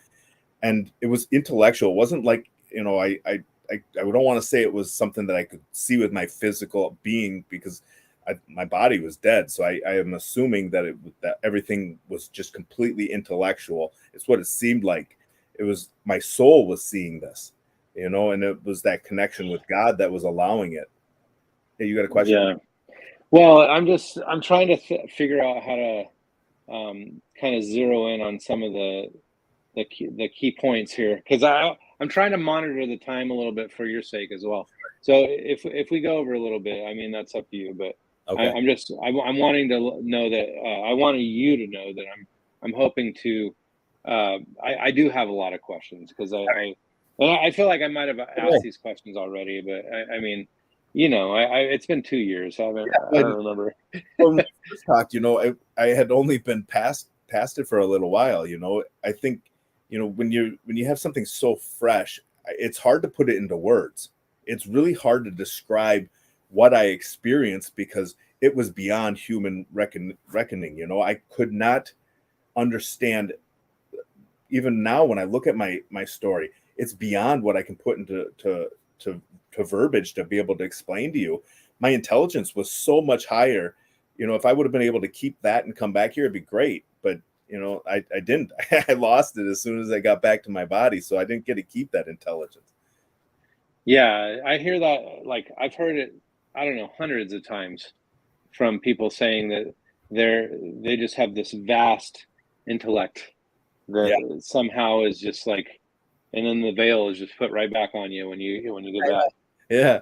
And it was intellectual. It wasn't like, I don't want to say it was something that I could see with my physical being, because my body was dead. So I am assuming that that everything was just completely intellectual. It's what it seemed like. It was, my soul was seeing this, and it was that connection with God that was allowing it. Hey, you got a question? Yeah. Well, I'm trying to figure out how to kind of zero in on some of the key points here, because I'm trying to monitor the time a little bit for your sake as well. So if we go over a little bit, I mean, that's up to you. But Okay. I'm wanting to know that I want you to know that I'm hoping to. I do have a lot of questions, because I feel like I might have asked these questions already, but I mean, it's been 2 years. I don't remember. When we first talked, I had only been past it for a little while. I think, when you have something so fresh, it's hard to put it into words. It's really hard to describe what I experienced, because it was beyond human reckoning. I could not understand. Even now, when I look at my story, it's beyond what I can put into to verbiage to be able to explain to you. My intelligence was so much higher. If I would have been able to keep that and come back here, it'd be great. But I didn't. I lost it as soon as I got back to my body, so I didn't get to keep that intelligence. Yeah, I hear that. Like, I've heard it, I don't know, hundreds of times from people saying that they just have this vast intellect that somehow is just like, and then the veil is just put right back on you when you get back. Yeah.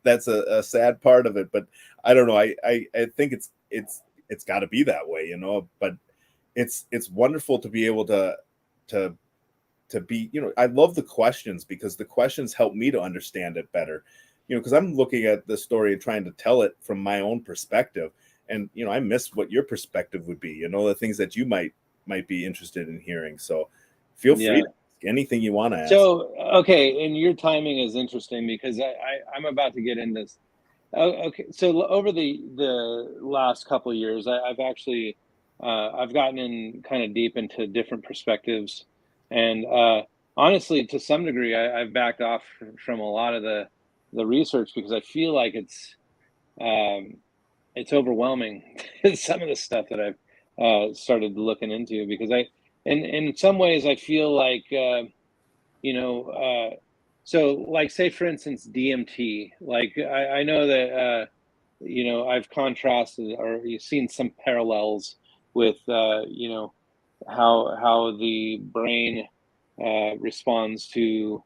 That's a sad part of it, but I don't know. I think it's got to be that way, but it's wonderful to be able to be, I love the questions, because the questions help me to understand it better, because I'm looking at the story and trying to tell it from my own perspective. And, I miss what your perspective would be, the things that you might be interested in hearing. So feel free to ask anything you want to ask. So, okay. And your timing is interesting, because I'm about to get into this. Okay. So over the last couple of years, I've actually, I've gotten in kind of deep into different perspectives, and honestly, to some degree, I've backed off from a lot of the research, because I feel like um, it's overwhelming, some of the stuff that I've started looking into, because in some ways, I feel like, you know, so like, say for instance, DMT, like I know that I've contrasted, or you've seen some parallels with, how the brain responds to,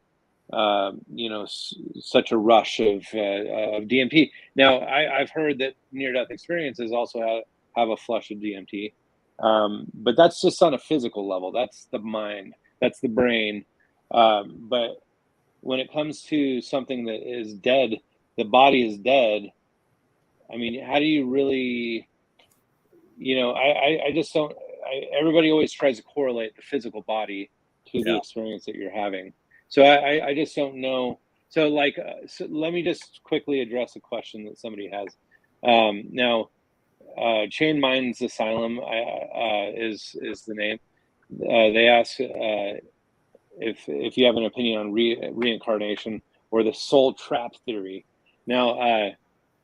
such a rush of DMT. Now, I've heard that near-death experiences also have a flush of DMT, but that's just on a physical level. That's the mind. That's the brain. But when it comes to something that is dead, the body is dead. I mean, how do you really, I just don't. Everybody always tries to correlate the physical body to the Yeah. experience that you're having. So I just don't know. So like, so let me just quickly address a question that somebody has. Now, Chain Minds Asylum is the name. They ask if you have an opinion on reincarnation or the soul trap theory. Now,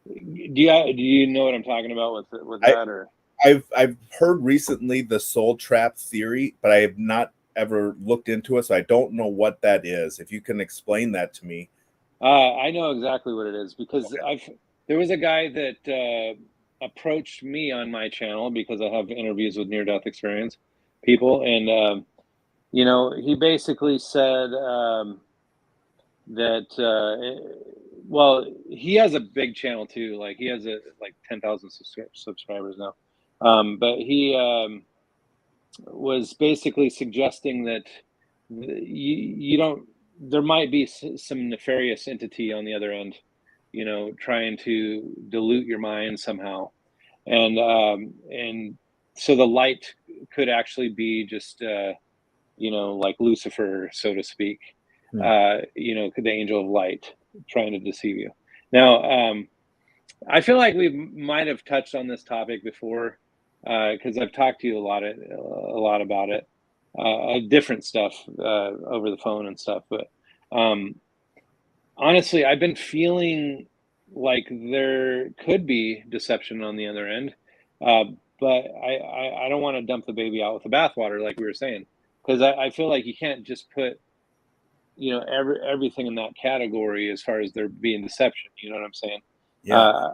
do you know what I'm talking about with that, or? I've heard recently the soul trap theory, but I have not ever looked into it, so I don't know what that is. If you can explain that to me. I know exactly what it is because Okay. there was a guy that approached me on my channel because I have interviews with near death experience people, and he basically said that well, he has a big channel too. Like he has like 10,000 subscribers now, but he was basically suggesting that you don't. There might be some nefarious entity on the other end, trying to dilute your mind somehow, and so the light could actually be just like Lucifer, so to speak, Hmm. the angel of light trying to deceive you. Now, I feel like we might have touched on this topic before because I've talked to you a lot about it, different stuff over the phone and stuff. But um, honestly, I've been feeling like there could be deception on the other end, uh, but I don't want to dump the baby out with the bathwater, like we were saying, because I feel like you can't just put everything in that category as far as there being deception. You know what I'm saying? Yeah.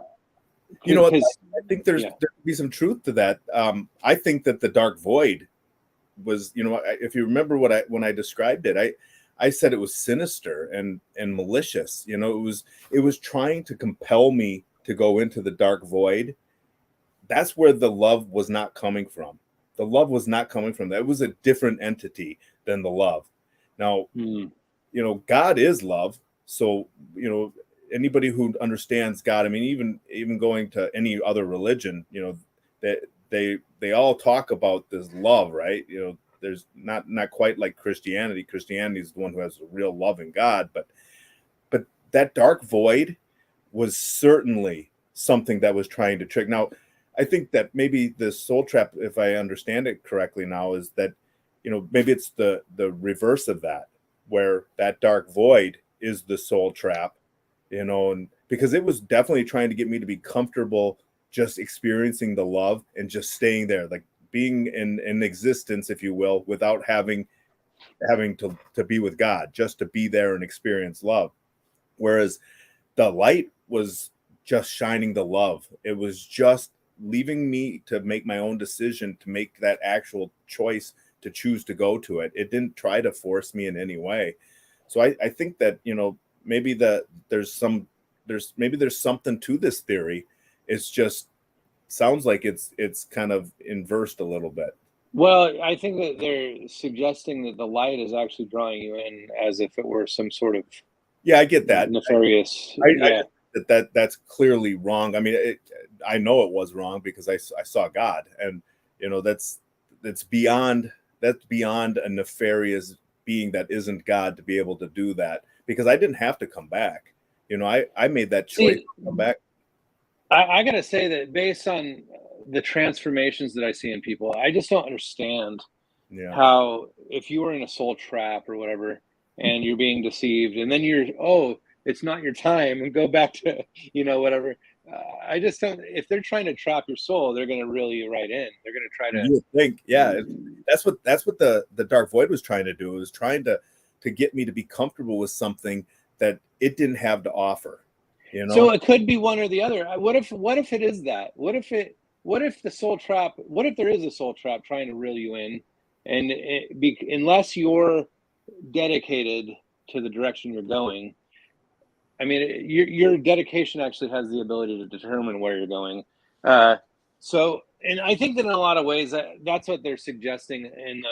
You know what? Because I think there yeah. could be some truth to that. I think that the dark void was, if you remember when I described it, I said it was sinister and malicious. It was trying to compel me to go into the dark void. That's where the love was not coming from. The love was not coming from that. It was a different entity than the love. Now, Mm. God is love. So, anybody who understands God, I mean, even going to any other religion, that they all talk about this love, right? There's not quite like Christianity. Christianity is the one who has a real love in God, but that dark void was certainly something that was trying to trick. Now, I think that maybe the soul trap, if I understand it correctly now, is that maybe it's the reverse of that, where that dark void is the soul trap, and because it was definitely trying to get me to be comfortable just experiencing the love and just staying there, like being in existence, if you will, without having to be with God, just to be there and experience love. Whereas the light was just shining the love. It was just leaving me to make my own decision, to make that actual choice to choose to go to it. It didn't try to force me in any way. So I think that, maybe there's something to this theory. It's just sounds like it's kind of inversed a little bit. Well, I think that they're suggesting that the light is actually drawing you in as if it were some sort of Yeah, I get that. nefarious. I Yeah. just that's clearly wrong. I mean, I know it was wrong because I saw God, and that's beyond a nefarious being that isn't God to be able to do that. Because I didn't have to come back. I made that choice See, to come back. I gotta say that based on the transformations that I see in people, I just don't understand Yeah, how if you were in a soul trap or whatever and you're being deceived and then it's not your time and go back to whatever. I just don't. If they're trying to trap your soul, they're going to reel you right in. They're going to try to. you would think, yeah, that's what the dark void was trying to do. It was trying to get me to be comfortable with something that it didn't have to offer. you So know? it could be one or the other. What if it is that? What if the soul trap? What if there is a soul trap trying to reel you in, and unless you're dedicated to the direction you're going, I mean, your dedication actually has the ability to determine where you're going. Uh, so, and I think that in a lot of ways, that's what they're suggesting in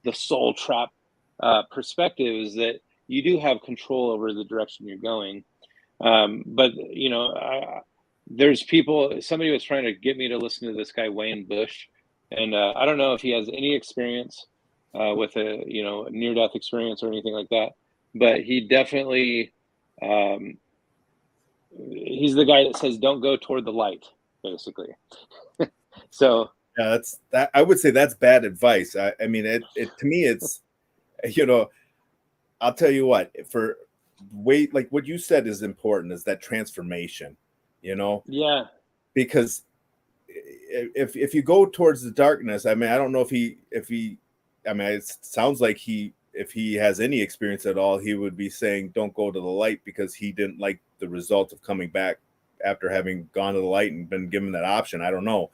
the soul trap perspective, is that you do have control over the direction you're going. But you know, there's people. Somebody was trying to get me to listen to this guy Wayne Bush, and I don't know if he has any experience with a near death experience or anything like that, but he definitely. Um, he's the guy that says don't go toward the light, basically. So Yeah, that's that. I would say that's bad advice. I mean, it to me, it's, you know, I'll tell you what, for wait, like what you said is important, is that transformation, you know, yeah, because if you go towards the darkness, I mean, I don't know I mean, it sounds like if he has any experience at all, he would be saying don't go to the light because he didn't like the result of coming back after having gone to the light and been given that option. I don't know.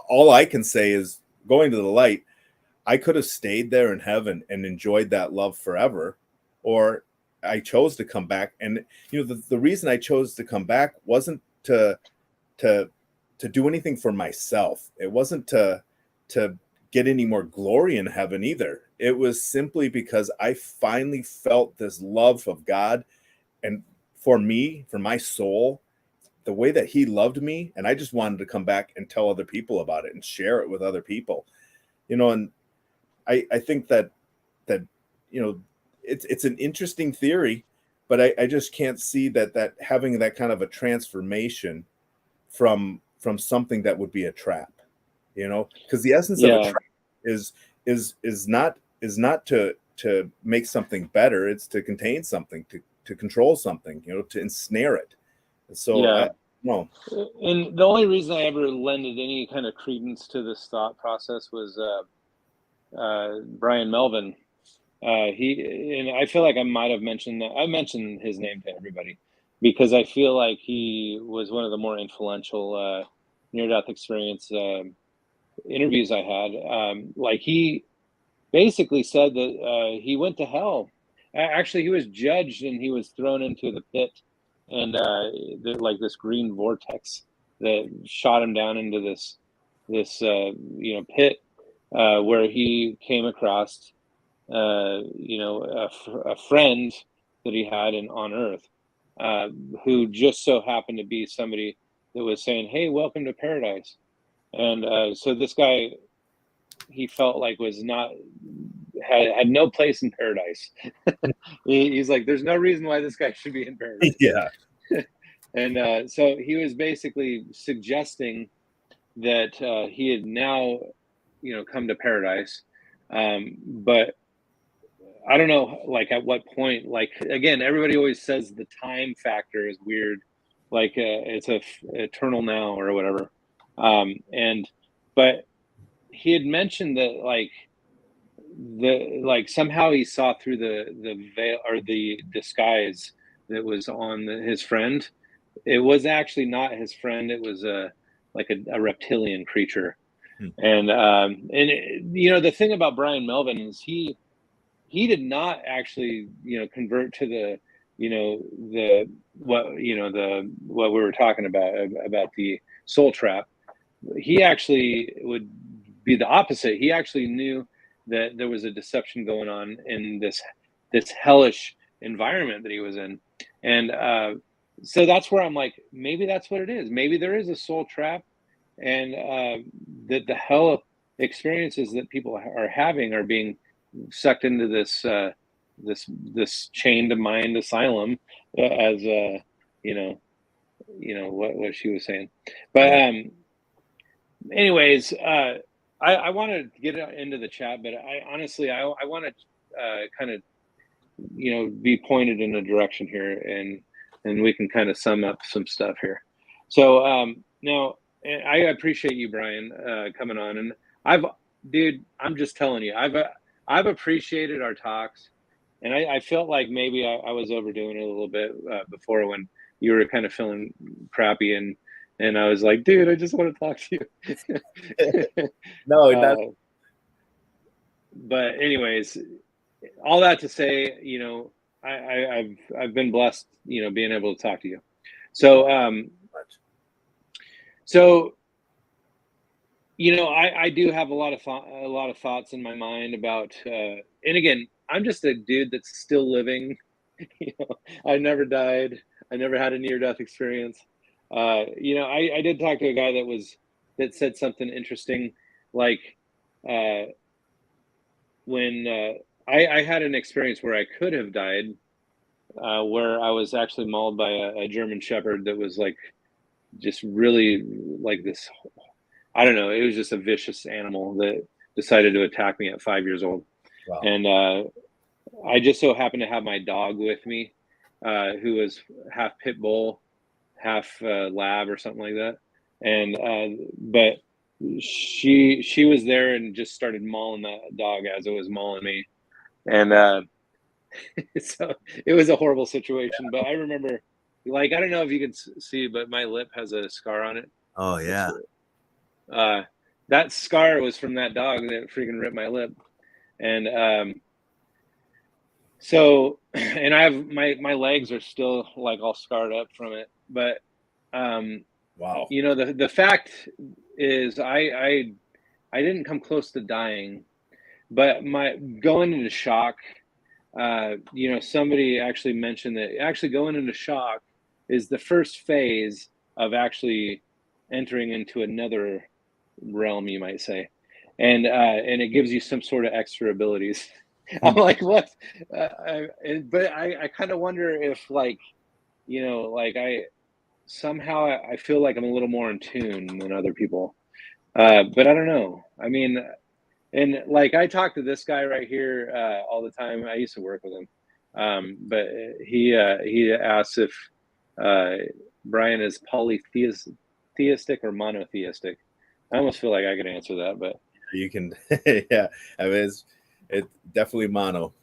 All I can say is going to the light, I could have stayed there in heaven and enjoyed that love forever, or I chose to come back. And the reason I chose to come back wasn't to to do anything for myself. It wasn't to get any more glory in heaven either. It was simply because I finally felt this love of God, and for me, for my soul, the way that he loved me, and I just wanted to come back and tell other people about it and share it with other people. And I think that it's an interesting theory, but I just can't see that having that kind of a transformation from something that would be a trap, because the essence of a yeah, trap is is not to make something better. It's to contain something, to control something, to ensnare it. So I yeah. no. And the only reason I ever lended any kind of credence to this thought process was Brian Melvin. And I feel like I might have mentioned that. I mentioned his name to everybody because I feel like he was one of the more influential near-death experience interviews I had. Like he basically said that he went to hell. Actually, he was judged and he was thrown into the pit, and like this green vortex that shot him down into this pit where he came across a friend that he had on Earth, who just so happened to be somebody that was saying, "Hey, welcome to paradise." And so this guy, he felt like was not had no place in paradise. He's like, "There's no reason why this guy should be in paradise." Yeah. And so he was basically suggesting that he had now, come to paradise, but I don't know, like at what point. Like again, everybody always says the time factor is weird, like it's eternal now or whatever. And but he had mentioned that somehow he saw through the veil or the disguise that was on his friend. It was actually not his friend. It was a reptilian creature. Hmm. And the thing about Brian Melvin is he did not actually convert to what we were talking about the soul trap. He actually would be the opposite. He actually knew that there was a deception going on in this hellish environment that he was in. And so that's where I'm like, maybe that's what it is. Maybe there is a soul trap, and that the hell experiences that people are having are being sucked into this chained mind asylum, as what she was saying. But Yeah. anyways, I want to get into the chat, but I honestly I want to kind of be pointed in a direction here, and we can kind of sum up some stuff here. So now I appreciate you, Brian, coming on, and I'm just telling you, I've appreciated our talks, and I felt like maybe I was overdoing it a little bit before you were kind of feeling crappy, and I was like, dude, I just want to talk to you. No, that But anyways, all that to say, I've been blessed, being able to talk to you. So so I do have a lot of thoughts in my mind about, and again, I'm just a dude that's still living. I never died. I never had a near-death experience. I did talk to a guy that said something interesting, like, when I had an experience where I could have died, where I was actually mauled by a German Shepherd that was like just really like this. I don't know. It was just a vicious animal that decided to attack me at 5 years old. wow. And I just so happened to have my dog with me, who was half pit bull, half lab or something like that. And but she was there and just started mauling that dog as it was mauling me. And so it was a horrible situation. But I remember, like, I don't know if you can see, but my lip has a scar on it. Oh yeah. That scar was from that dog that freaking ripped my lip. And so, and I have my legs are still like all scarred up from it. But wow. The fact is, I didn't come close to dying, but my going into shock. Somebody actually mentioned that actually going into shock is the first phase of actually entering into another realm, you might say, and it gives you some sort of extra abilities. I'm like, what? But I kind of wonder if, like, I somehow I feel like I'm a little more in tune than other people. But I don't know. I mean, and like I talk to this guy right here all the time. I used to work with him, but he asks if Brian is polytheistic or monotheistic. I almost feel like I could answer that, but you can. Yeah, I mean, it's definitely mono.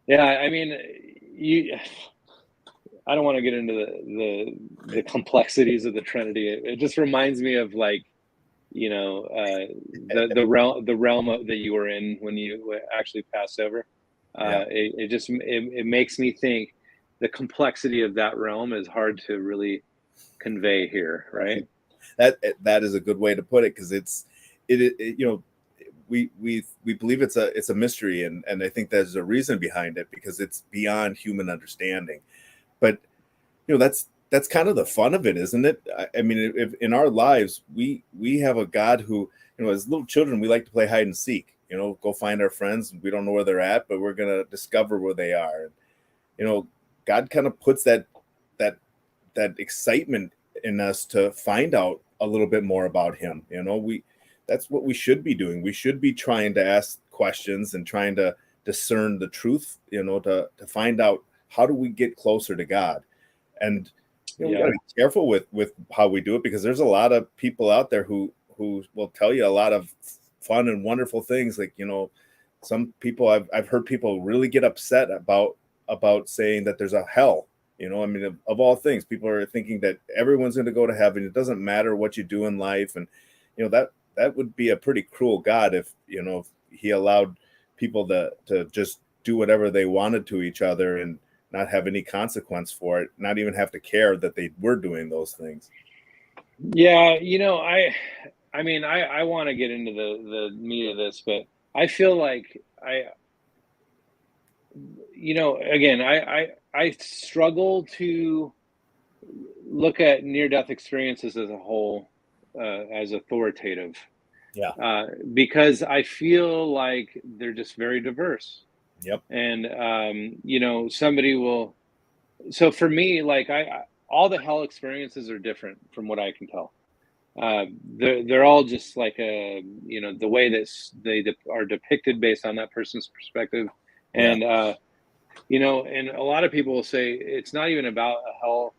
Yeah, I mean, I don't want to get into the complexities of the Trinity. It just reminds me of, like, the realm that you were in when you actually passed over. It makes me think the complexity of that realm is hard to really convey here, right? That is a good way to put it, because we believe it's a mystery, and I think there's a reason behind it, because it's beyond human understanding. But that's kind of the fun of it, isn't it? I mean, if in our lives we have a God who, as little children, we like to play hide and seek. Go find our friends, and we don't know where they're at, but we're gonna discover where they are. And God kind of puts that excitement in us to find out a little bit more about Him. That's what we should be doing. We should be trying to ask questions and trying to discern the truth. To find out, how do we get closer to God? And we got to be careful with how we do it, because there's a lot of people out there who will tell you a lot of fun and wonderful things. Like, some people, I've heard people really get upset about saying that there's a hell. I mean, of all things, people are thinking that everyone's going to go to heaven. It doesn't matter what you do in life. And, that would be a pretty cruel God if He allowed people to just do whatever they wanted to each other and not have any consequence for it, not even have to care that they were doing those things. Yeah, I mean, I want to get into the meat of this, but I feel like again, I struggle to look at near-death experiences as a whole, as authoritative. Yeah. Because I feel like they're just very diverse. Yep. And somebody will. So for me, like, all the hell experiences are different from what I can tell. They're all just like the way that they are depicted based on that person's perspective. And and a lot of people will say it's not even about hell.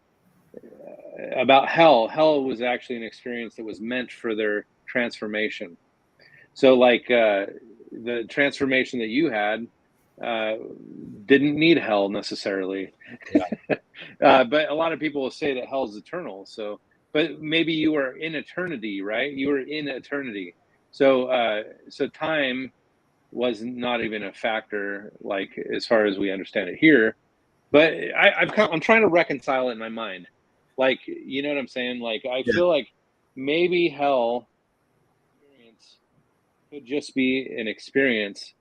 Hell was actually an experience that was meant for their transformation. So, like, the transformation that you had didn't need hell necessarily. Yeah. But a lot of people will say that hell is eternal. So, but maybe you are in eternity, right? You are in eternity. So time was not even a factor, like as far as we understand it here. But I'm trying to reconcile it in my mind. Like, you know what I'm saying? Like, I Yeah. feel like maybe hell experience could just be an experience,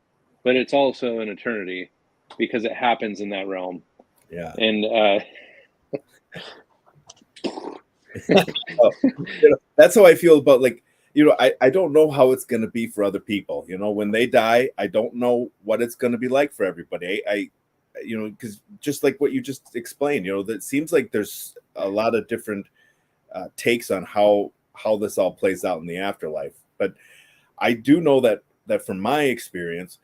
but it's also an eternity because it happens in that realm. Yeah. And Oh, that's how I feel about, like, I don't know how it's going to be for other people. When they die, I don't know what it's going to be like for everybody. Because just like what you just explained, that seems like there's a lot of different takes on how this all plays out in the afterlife. But I do know that from my experience,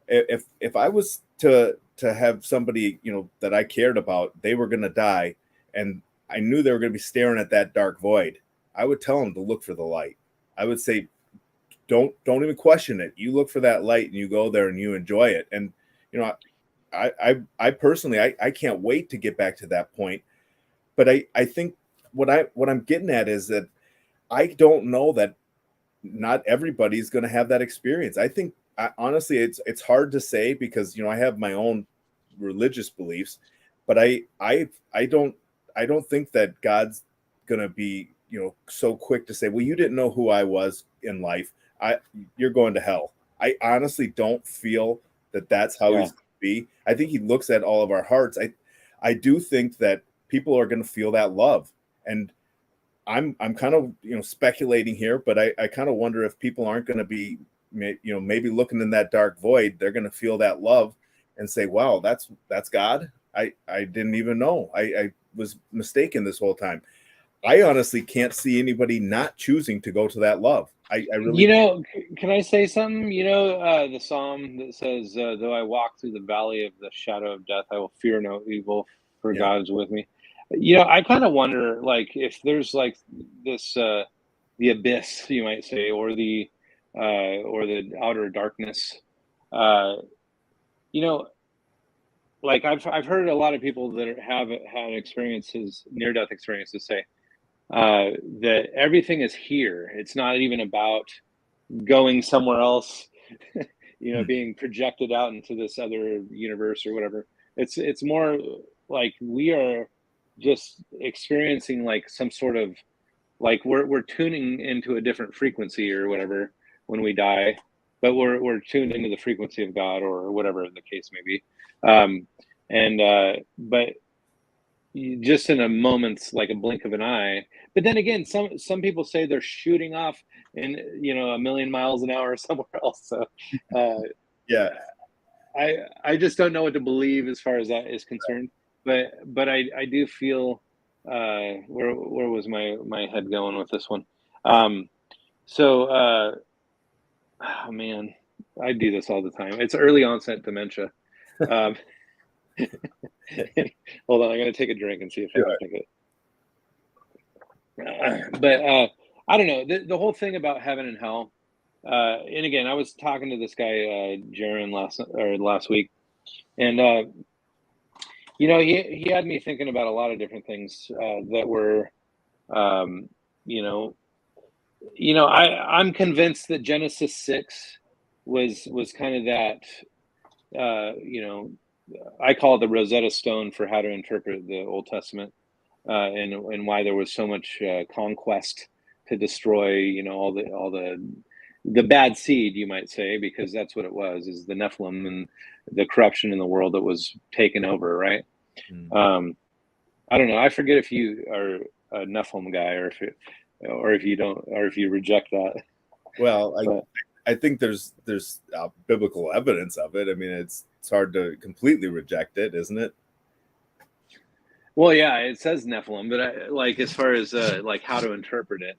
if I was to have somebody that I cared about, they were going to die, and I knew they were going to be staring at that dark void, I would tell them to look for the light. I would say, don't even question it. You look for that light and you go there and you enjoy it. And I personally, I can't wait to get back to that point. But I think what I'm getting at is that I don't know that not everybody's going to have that experience. I think honestly, it's hard to say because I have my own religious beliefs, but I don't think that God's going to be so quick to say, well, you didn't know who I was in life. You're going to hell. I honestly don't feel that that's how yeah, he's going to be. I think he looks at all of our hearts. I do think that people are going to feel that love, and I'm kind of speculating here, but I kind of wonder if people aren't going to be maybe looking in that dark void. They're going to feel that love and say, "Wow, that's God. I didn't even know. I was mistaken this whole time." I honestly can't see anybody not choosing to go to that love. I really can I say something? The psalm that says, "Though I walk through the valley of the shadow of death, I will fear no evil, for yeah. God is with me." I kind of wonder, like, if there's like this, the abyss, you might say, or the outer darkness. Uh, you know, like I've heard a lot of people that have had experiences, near death experiences, say that everything is here. It's not even about going somewhere else, Hmm. being projected out into this other universe or whatever. It's more like we are just experiencing like some sort of, like, we're tuning into a different frequency or whatever when we die, but we're tuned into the frequency of God or whatever the case may be. And but just in a moment's, like a blink of an eye. But then again, some people say they're shooting off in, a million miles an hour somewhere else. So uh, Yeah. I just don't know what to believe as far as that is concerned. But I do feel, where was my head going with this one? Um, so oh man, I do this all the time. It's early onset dementia. Um, hold on, I'm gonna take a drink and see if I Sure. don't think it. But I don't know, the whole thing about heaven and hell. And again, I was talking to this guy, Jaron, last week, and he had me thinking about a lot of different things that were, um, you know, I'm convinced that Genesis 6 was kind of that, I call it the Rosetta Stone for how to interpret the Old Testament, and why there was so much conquest to destroy, all the bad seed, you might say, because that's what it was, is the Nephilim and the corruption in the world that was taken over, right? Hmm. Um, I don't know. I forget if you are a Nephilim guy, or if you don't, or if you reject that. Well, But I think there's biblical evidence of it. I mean, it's hard to completely reject it, isn't it? well, yeah, it says Nephilim, but like, as far as like how to interpret it.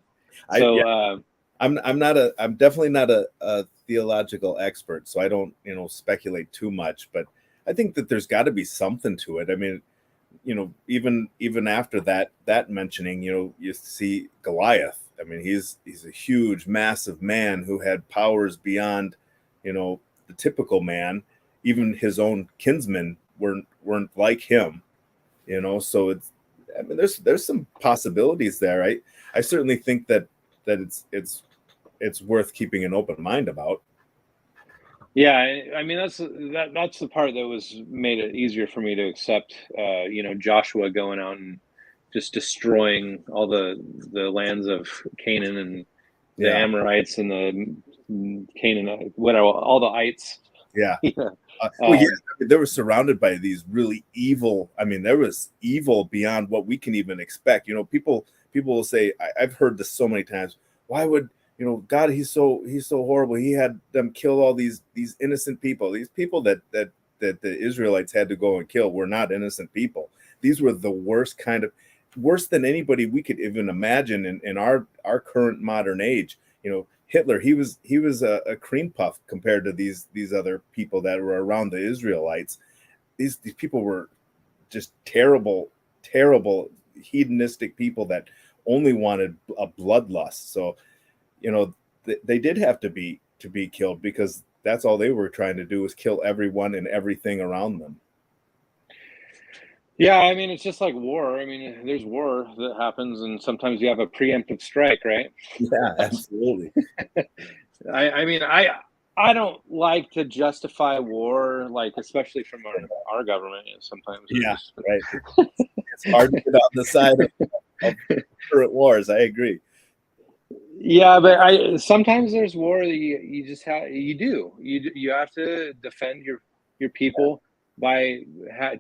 Yeah. So I'm definitely not a theological expert, so I don't speculate too much. But I think that there's got to be something to it. I mean, even after that mentioning, you see Goliath. I mean, he's a huge, massive man who had powers beyond, the typical man, even his own kinsmen weren't like him, so I mean, there's some possibilities there. I certainly think that it's worth keeping an open mind about. Yeah, I mean that's the part that was made it easier for me to accept. Joshua going out and just destroying all the lands of Canaan and the Yeah. Amorites and the Canaan, whatever, all the ites. Yeah. Yeah. Well, yeah, I mean, they were surrounded by these really evil. I mean, there was evil beyond what we can even expect. People will say, I've heard this so many times. Why would God? He's so horrible. He had them kill all these innocent people. These people that the Israelites had to go and kill were not innocent people. These were the worst worse than anybody we could even imagine in our current modern age. Hitler, he was a cream puff compared to these other people that were around the Israelites. These people were just terrible hedonistic people that only wanted a bloodlust. So, they did have to be killed, because that's all they were trying to do, was kill everyone and everything around them. Yeah, I mean, it's just like war. I mean, there's war that happens, and sometimes you have a preemptive strike, right? Yeah, absolutely. I mean, I don't like to justify war, like especially from our government. Sometimes, yeah, right. It's hard to get on the side of current wars. I agree. Yeah, but sometimes there's war that you just you have to defend your people by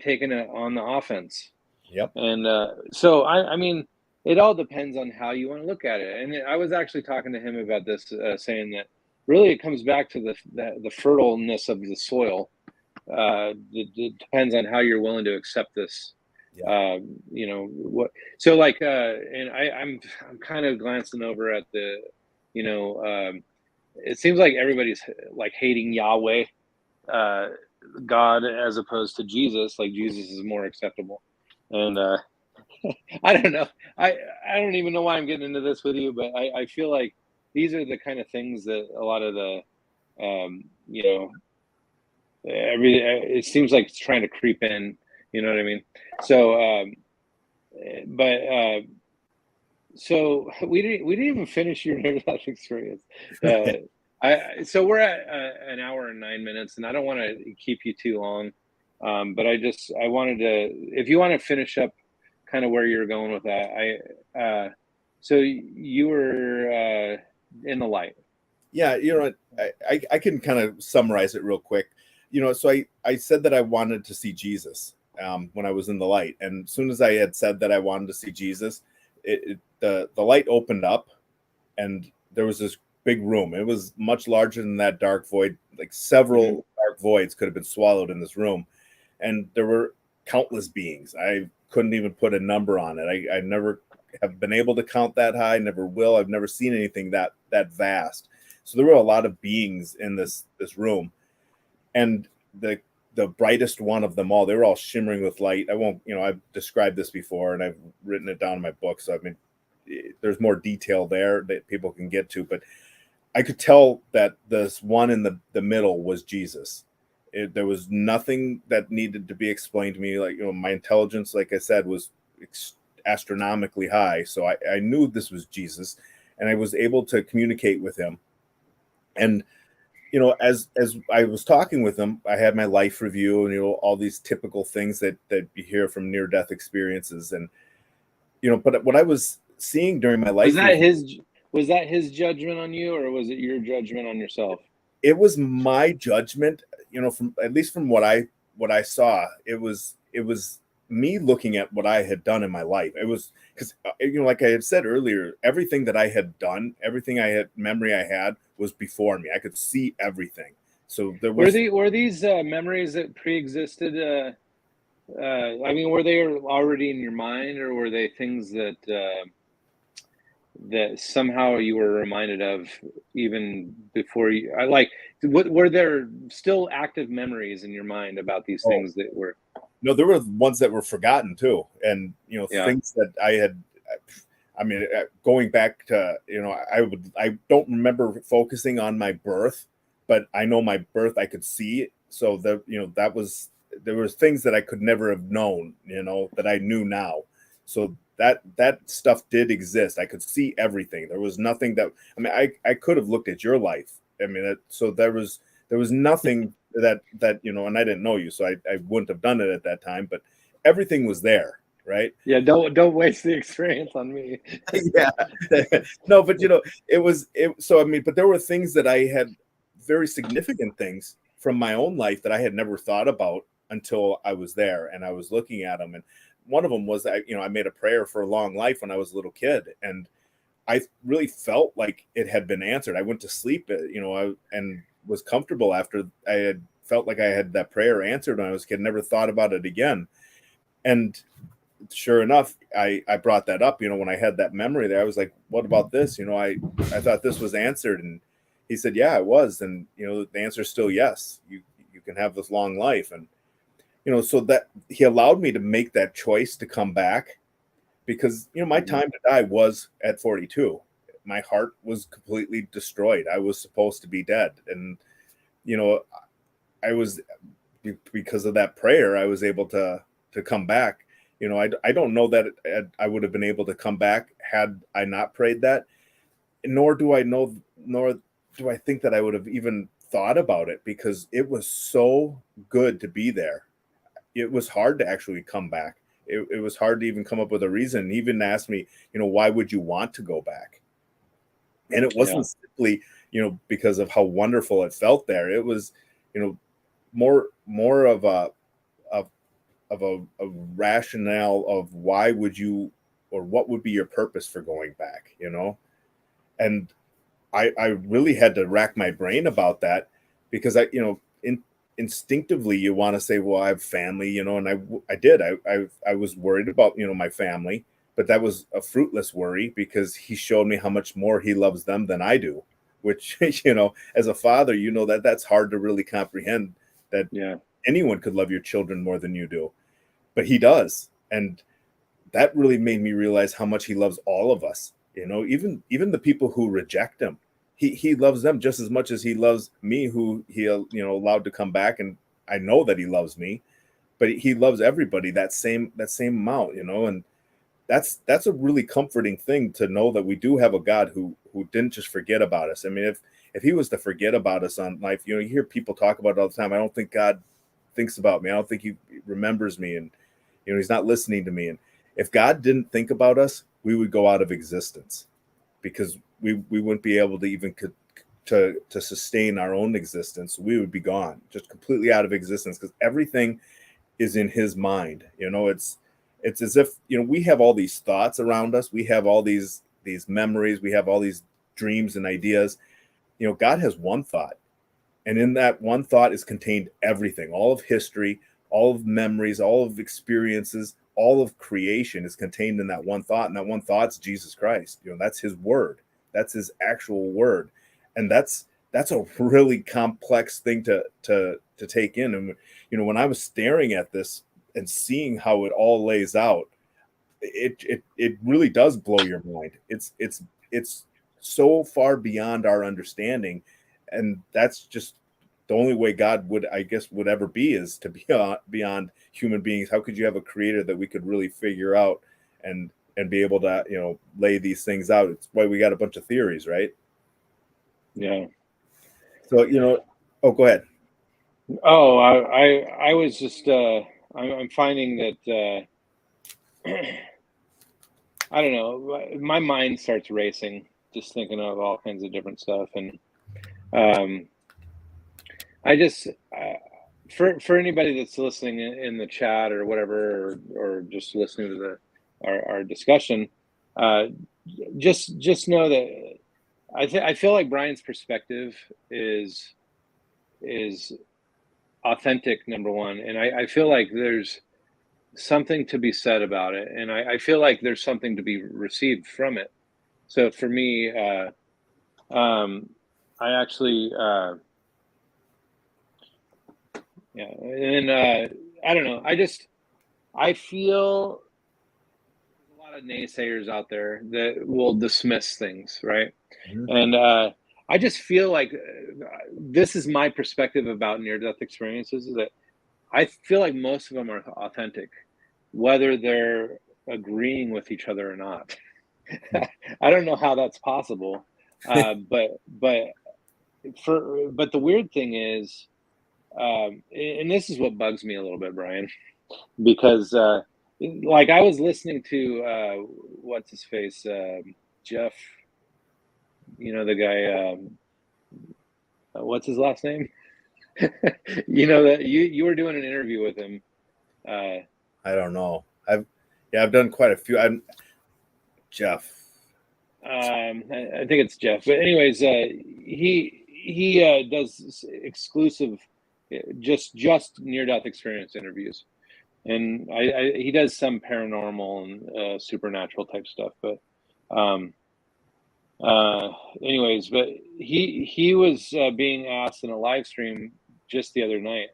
taking it on the offense. Yep. And so I mean, it all depends on how you want to look at it. And I was actually talking to him about this, saying that really it comes back to the fertileness of the soil. It depends on how you're willing to accept this. Yeah. What? So like, and I'm kind of glancing over at the, it seems like everybody's like hating Yahweh, God, as opposed to Jesus. Like Jesus is more acceptable, and I don't know. I don't even know why I'm getting into this with you, but I feel like these are the kind of things that a lot of the, you know, it seems like it's trying to creep in. You know what I mean? So, but so we didn't even finish your near death experience. So we're at an hour and 9 minutes, and I don't want to keep you too long. But I wanted to, if you want to finish up kind of where you're going with that. So you were in the light. Yeah, I can kind of summarize it real quick. So I said that I wanted to see Jesus when I was in the light, and as soon as I had said that I wanted to see Jesus, the light opened up, and there was this big room. It was much larger than that dark void. Like several dark voids could have been swallowed in this room, and there were countless beings. I couldn't even put a number on it. I never have been able to count that high. Never will. I've never seen anything that vast. So there were a lot of beings in this room, and the brightest one of them all, they were all shimmering with light. I won't, I've described this before, and I've written it down in my book. So I mean, there's more detail there that people can get to, but I could tell that this one in the middle was Jesus. There was nothing that needed to be explained to me. Like, my intelligence, like I said, was astronomically high. So I knew this was Jesus, and I was able to communicate with him. And, as I was talking with him, I had my life review and, all these typical things that you hear from near-death experiences. And, but what I was seeing during my life was that his judgment on you, or was it your judgment on yourself? It was my judgment, from at least from what I saw. It was me looking at what I had done in my life. It was because, like I had said earlier, everything that I had done, everything memory I had was before me. I could see everything. So there was. Were these memories that pre-existed? I mean, were they already in your mind, or were they things that that somehow you were reminded of even before you? Were there still active memories in your mind about these things that were? No, there were ones that were forgotten too, and things that I had. I mean, going back to I don't remember focusing on my birth, but I know my birth. I could see so there was things that I could never have known, that I knew now. So that stuff did exist. I could see everything. There was nothing that, I mean, I could have looked at your life. I mean, so there was nothing that and I didn't know you, so I wouldn't have done it at that time, but everything was there, right? Yeah, don't waste the experience on me. Yeah. No, but so I mean, but there were things that I had, very significant things from my own life that I had never thought about until I was there and I was looking at them. And one of them was that I made a prayer for a long life when I was a little kid, and I really felt like it had been answered. I went to sleep, and was comfortable after I had felt like I had that prayer answered when I was a kid. Never thought about it again. And sure enough, I brought that up, when I had that memory there. I was like, what about this? I thought this was answered. And he said, yeah, it was. And, the answer is still yes. You can have this long life. And, so that he allowed me to make that choice to come back, because, my time to die was at 42. My heart was completely destroyed. I was supposed to be dead. And, I was, because of that prayer, I was able to come back. I don't know that I would have been able to come back had I not prayed that, nor do I think that I would have even thought about it, because it was so good to be there. It was hard to actually come back. It was hard to even come up with a reason. He even asked me, why would you want to go back? And it wasn't simply, because of how wonderful it felt there. It was, more of a rationale of why would you, or what would be your purpose for going back, and I really had to rack my brain about that, because instinctively you want to say, well, I have family, and I did. I was worried about, my family, but that was a fruitless worry, because he showed me how much more he loves them than I do, which, as a father, that's hard to really comprehend, that anyone could love your children more than you do, but he does. And that really made me realize how much he loves all of us, even the people who reject him. He loves them just as much as he loves me, who he allowed to come back. And I know that he loves me, but he loves everybody that same amount, and that's a really comforting thing, to know that we do have a God who didn't just forget about us. I mean, if he was to forget about us on life, you hear people talk about it all the time. I don't think God thinks about me. I don't think he remembers me, and he's not listening to me. And if God didn't think about us, we would go out of existence, because we wouldn't be able to even to sustain our own existence. We would be gone, just completely out of existence, because everything is in his mind. It's as if, we have all these thoughts around us. We have all these memories. We have all these dreams and ideas. God has one thought, and in that one thought is contained everything, all of history, all of memories, all of experiences, all of creation is contained in that one thought. And that one thought's Jesus Christ. That's his word. That's his actual word. And that's a really complex thing to take in. And, when I was staring at this and seeing how it all lays out, it really does blow your mind. It's so far beyond our understanding. And that's just the only way God would ever be, is to be beyond human beings. How could you have a creator that we could really figure out and be able to, lay these things out? It's why we got a bunch of theories, right? Yeah. So, oh, go ahead. Oh, I was just, I'm finding that, I don't know, my mind starts racing, just thinking of all kinds of different stuff. And, I just, for anybody that's listening in the chat or whatever, or just listening to our discussion, uh, just know that I feel like Brian's perspective is authentic, number one, and I feel like there's something to be said about it, and I feel like there's something to be received from it. So for me, I actually, yeah, and I don't know. I feel there's a lot of naysayers out there that will dismiss things, right? Mhm. And I just feel like this is my perspective about near-death experiences, is that I feel like most of them are authentic, whether they're agreeing with each other or not. I don't know how that's possible, but but the weird thing is, and this is what bugs me a little bit, Brian, because like I was listening to what's his face, Jeff, you know the guy, what's his last name? You know that you were doing an interview with him. I don't know. I've done quite a few. I'm Jeff. I think it's Jeff, but anyways, he does exclusive, just near death experience interviews, and he does some paranormal and supernatural type stuff, but um, anyways, but he was being asked in a live stream just the other night,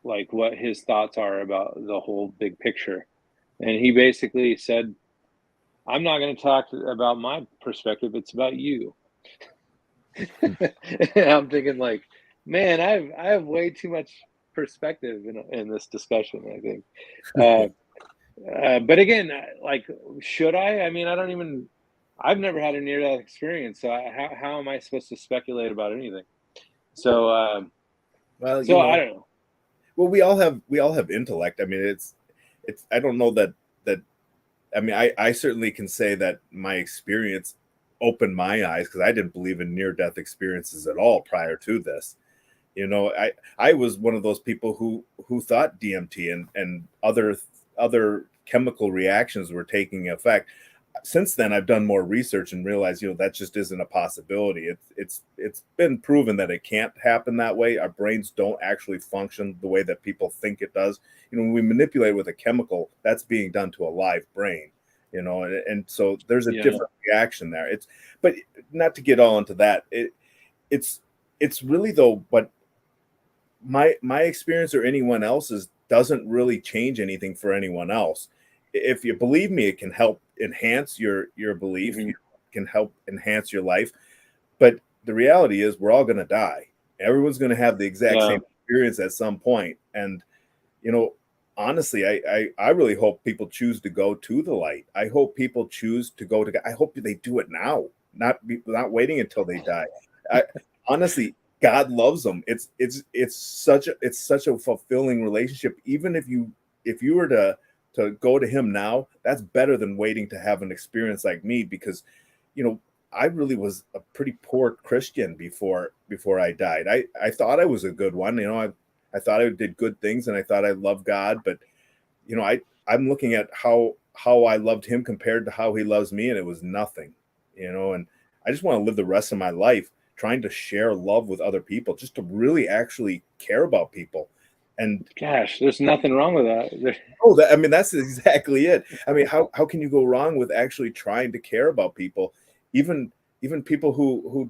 like what his thoughts are about the whole big picture, and he basically said, I'm not going to talk about my perspective. It's about you. And I'm thinking, like, man, I have way too much perspective in this discussion, I think. But again, like, should I? I mean, I've never had a near death experience. So how am I supposed to speculate about anything? So, Well, so I don't know. Well, we all have intellect. I mean, it's I don't know that I mean, I certainly can say that my experience opened my eyes, because I didn't believe in near death experiences at all prior to this. I was one of those people who thought DMT and other chemical reactions were taking effect. Since then, I've done more research and realized, that just isn't a possibility. It's been proven that it can't happen that way. Our brains don't actually function the way that people think it does. When we manipulate with a chemical, that's being done to a live brain. And so there's a different reaction there. But not to get all into that. It's really, though, but my experience or anyone else's doesn't really change anything for anyone else. If you believe me, it can help enhance your belief. Mm-hmm. It can help enhance your life. But the reality is, we're all going to die. Everyone's going to have the exact same experience at some point. And honestly, I really hope people choose to go to the light. I hope people choose to go to. I hope they do it now, not waiting until they die. Honestly, God loves them. It's such a fulfilling relationship. Even if you were to go to him now, that's better than waiting to have an experience like me, because I really was a pretty poor Christian before I died. I thought I was a good one. I thought I did good things, and I thought I loved God, but I'm looking at how I loved him compared to how he loves me, and it was nothing. And I just want to live the rest of my life trying to share love with other people, just to really actually care about people. And gosh, there's nothing wrong with that. I mean, that's exactly it. I mean, how can you go wrong with actually trying to care about people, even people who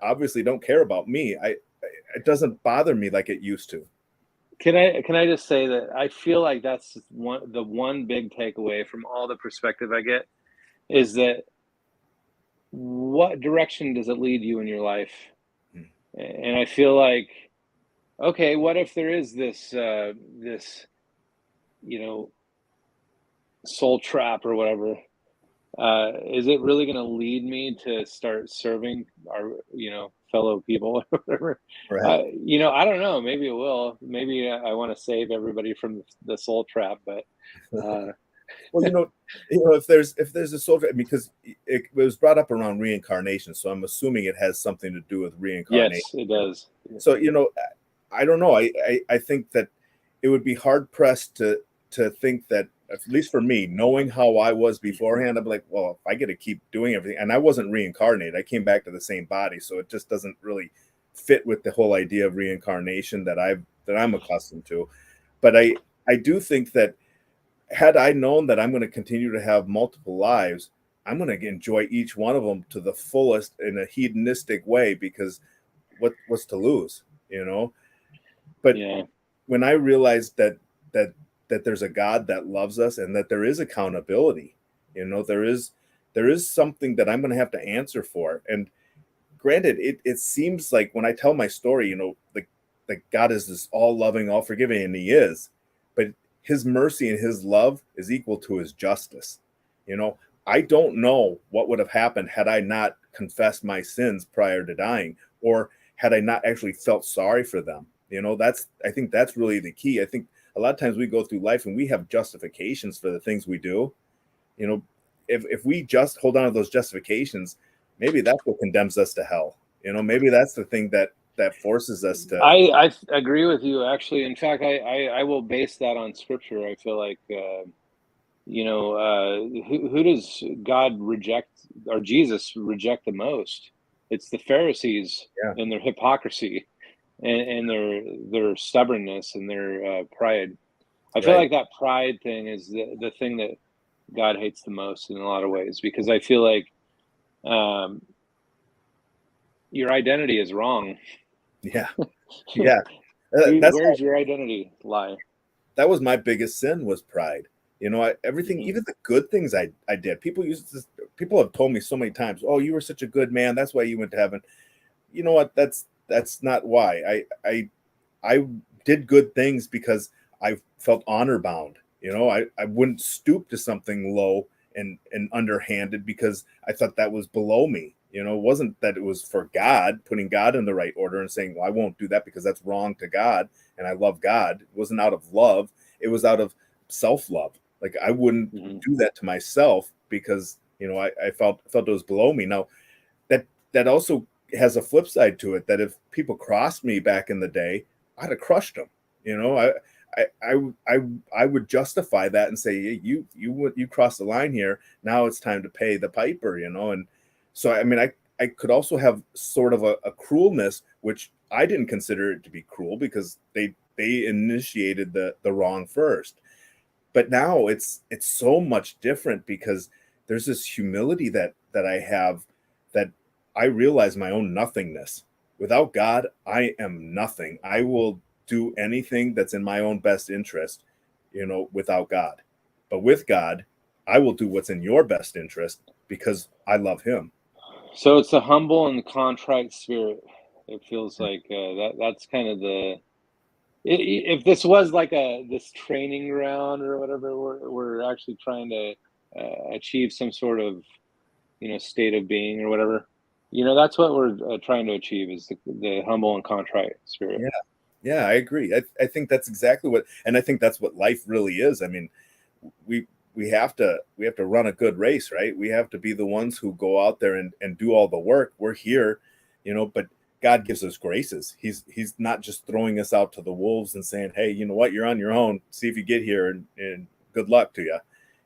obviously don't care about me? It doesn't bother me like it used to. Can I just say that I feel like that's the one big takeaway from all the perspective I get, is that what direction does it lead you in your life? And I feel like, okay, what if there is this soul trap or whatever? Is it really going to lead me to start serving our fellow people or whatever? Right. I don't know. Maybe it will. Maybe I want to save everybody from the soul trap, but well, if there's a soul trap, because it was brought up around reincarnation, so I'm assuming it has something to do with reincarnation. Yes, it does. So I don't know. I think that it would be hard pressed to think that, at least for me, knowing how I was beforehand, I'm like, well, if I get to keep doing everything, and I wasn't reincarnated, I came back to the same body, so it just doesn't really fit with the whole idea of reincarnation that I'm accustomed to. But I do think that, had I known that I'm going to continue to have multiple lives, I'm going to enjoy each one of them to the fullest in a hedonistic way, because what's to lose, But when I realized that there's a God that loves us, and that there is accountability, there is something that I'm going to have to answer for. And granted, it seems like when I tell my story, you know, like God is this all loving, all forgiving, and he is, but his mercy and his love is equal to his justice. You know, I don't know what would have happened had I not confessed my sins prior to dying, or had I not actually felt sorry for them. You know, I think that's really the key. I think a lot of times we go through life and we have justifications for the things we do. You know, if we just hold on to those justifications, maybe that's what condemns us to hell. You know, maybe that's the thing that forces us to. I agree with you, actually. In fact, I will base that on scripture. I feel like, who does God reject, or Jesus reject the most? It's the Pharisees Yeah. and their hypocrisy, and their stubbornness and their pride. I feel Right. like that pride thing is the thing that God hates the most in a lot of ways, because I feel like your identity is wrong. Yeah. Yeah. That's Where's your identity lie? that was my biggest sin, was pride. You know, everything, Mhm. even the good things I did. People have told me so many times, "Oh, you were such a good man. That's why you went to heaven." You know what? That's not why. I did good things because I felt honor bound. You know, I wouldn't stoop to something low and underhanded because I thought that was below me. You know, it wasn't that it was for God, putting God in the right order and saying, well, I won't do that because that's wrong to God and I love God. It wasn't out of love. It was out of self-love. Like I wouldn't do that to myself because, you know, I felt it was below me. Now that also has a flip side to it, that if people crossed me back in the day, I'd have crushed them. You know, I would justify that and say, hey, you crossed the line here. Now it's time to pay the piper. You know, and so I mean, I could also have sort of a cruelness, which I didn't consider it to be cruel because they initiated the wrong first. But now it's so much different because there's this humility that I have, that I realize my own nothingness. Without God, I am nothing. I will do anything that's in my own best interest, you know, without God. But with God, I will do what's in your best interest because I love him. So it's a humble and contrite spirit. It feels like that's kind of the. If this was like this training ground or whatever, we're actually trying to achieve some sort of, state of being or whatever. That's what we're trying to achieve, is the humble and contrite spirit. Yeah. Yeah, I agree. I think that's exactly what, and I think that's what life really is. I mean, we we have to run a good race, right? We have to be the ones who go out there and do all the work. We're here, you know, but God gives us graces. He's not just throwing us out to the wolves and saying, hey, you know what, you're on your own. See if you get here, and good luck to you.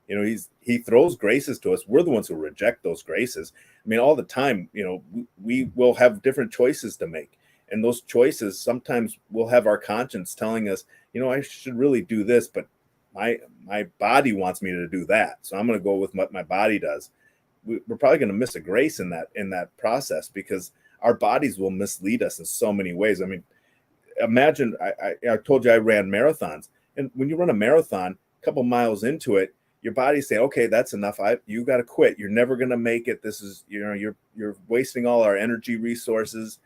You know, he throws graces to us. We're the ones who reject those graces. I mean, all the time, you know, we will have different choices to make. And those choices, sometimes we'll have our conscience telling us, you know, I should really do this, but my body wants me to do that, so I'm going to go with what my body does. We're probably going to miss a grace in that process, because our bodies will mislead us in so many ways. I mean, imagine I told you I ran marathons, and when you run a marathon, a couple miles into it, your body's saying, okay, that's enough. You got to quit. You're never going to make it. This is, you know, you're wasting all our energy resources.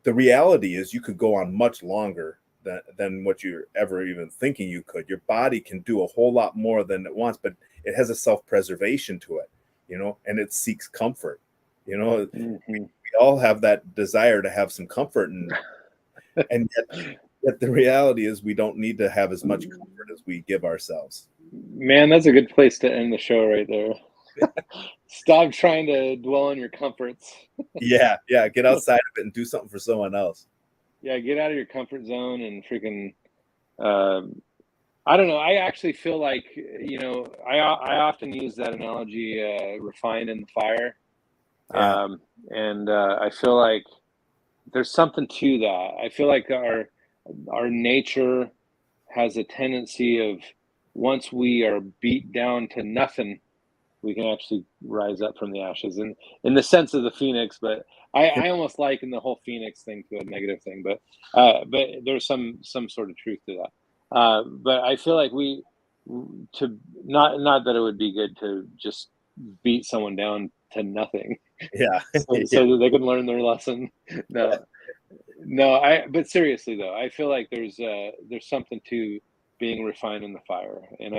The reality is you could go on much longer than what you're ever even thinking you could. Your body can do a whole lot more than it wants, but it has a self-preservation to it, you know, and it seeks comfort. You know, we all have that desire to have some comfort, and yet the reality is we don't need to have as much comfort as we give ourselves. Man, that's a good place to end the show right there. Stop trying to dwell on your comforts. Yeah, get outside of it and do something for someone else. Yeah, get out of your comfort zone and freaking. I don't know. I actually feel like, I often use that analogy, refined in the fire, Yeah, and I feel like there's something to that. I feel like our nature has a tendency of, once we are beat down to nothing, we can actually rise up from the ashes, and in the sense of the phoenix. But I almost liken the whole phoenix thing to a negative thing, but there's some sort of truth to that. But I feel like to not that it would be good to just beat someone down to nothing. Yeah. So that they can learn their lesson. No, but seriously though, I feel like there's something to being refined in the fire, and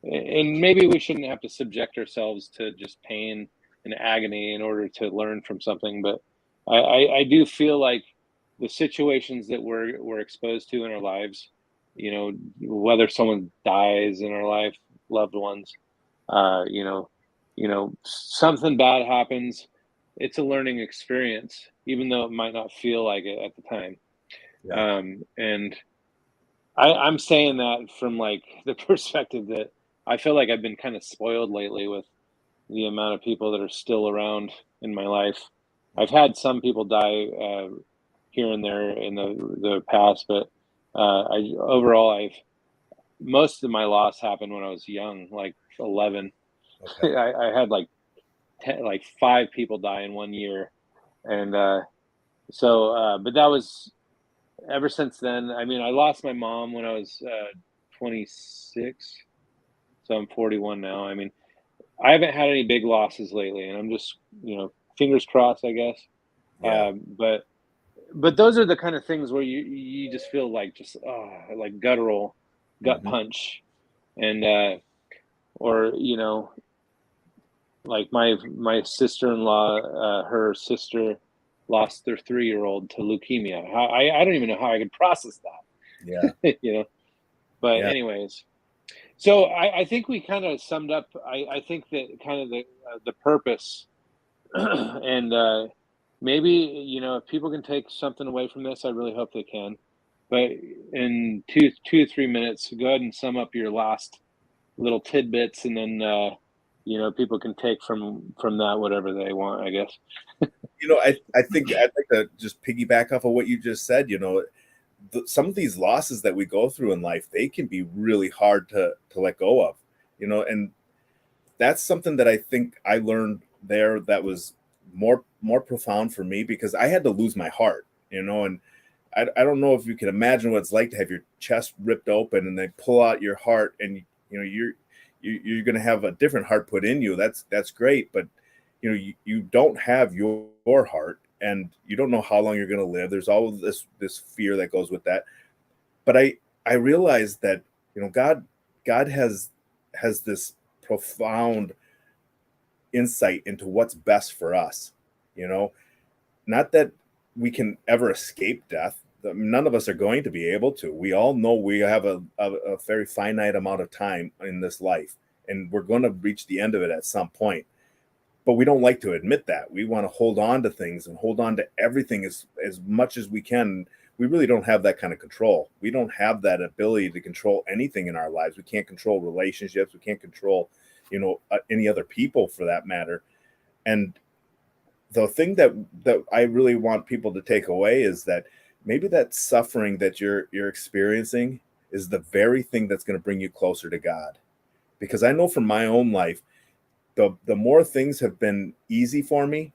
maybe we shouldn't have to subject ourselves to just pain and agony in order to learn from something. But I do feel like the situations that we're exposed to in our lives, whether someone dies in our life, loved ones, uh, you know, something bad happens. It's a learning experience, even though it might not feel like it at the time. Yeah. And I'm saying that from like the perspective that I feel like I've been kind of spoiled lately with the amount of people that are still around in my life. I've had some people die here and there in the past, but I've most of my loss happened when I was young, like 11. Okay. I had like 10, like 5 people die in 1 year, and but that was ever since then. I mean, I lost my mom when I was 26, so I'm 41 now. I mean, I haven't had any big losses lately, and I'm just fingers crossed, I guess. Yeah. But those are the kind of things where you just feel like just like guttural gut Mhm. punch, and or like my sister-in-law, her sister lost their 3-year-old to leukemia. I don't even know how I could process Yeah. that. But Yeah. anyways, so I think we kind of summed up. I think that kind of the purpose, and maybe if people can take something away from this, I really hope they can. But in 2 to 3 minutes, go ahead and sum up your last little tidbits, and then people can take from that whatever they want, I guess. I think I'd like to just piggyback off of what you just said. Some of these losses that we go through in life, they can be really hard to let go of. And that's something that I think I learned there that was more profound for me, because I had to lose my heart. And I don't know if you can imagine what it's like to have your chest ripped open and they pull out your heart, and you're going to have a different heart put in you. That's great, but you don't have your heart, and you don't know how long you're going to live. There's all of this fear that goes with that. But I realized that God has this profound insight into what's best for us. you know Not that we can ever escape death. None of us are going to be able to. We all know we have a very finite amount of time in this life, and we're going to reach the end of it at some point. But we don't like to admit that. We want to hold on to things and hold on to everything as much as we can. We really don't have that kind of control. We don't have that ability to control anything in our lives. We can't control relationships. We can't control, any other people for that matter. And the thing that I really want people to take away is that maybe that suffering that you're experiencing is the very thing that's going to bring you closer to God. Because I know from my own life, the more things have been easy for me,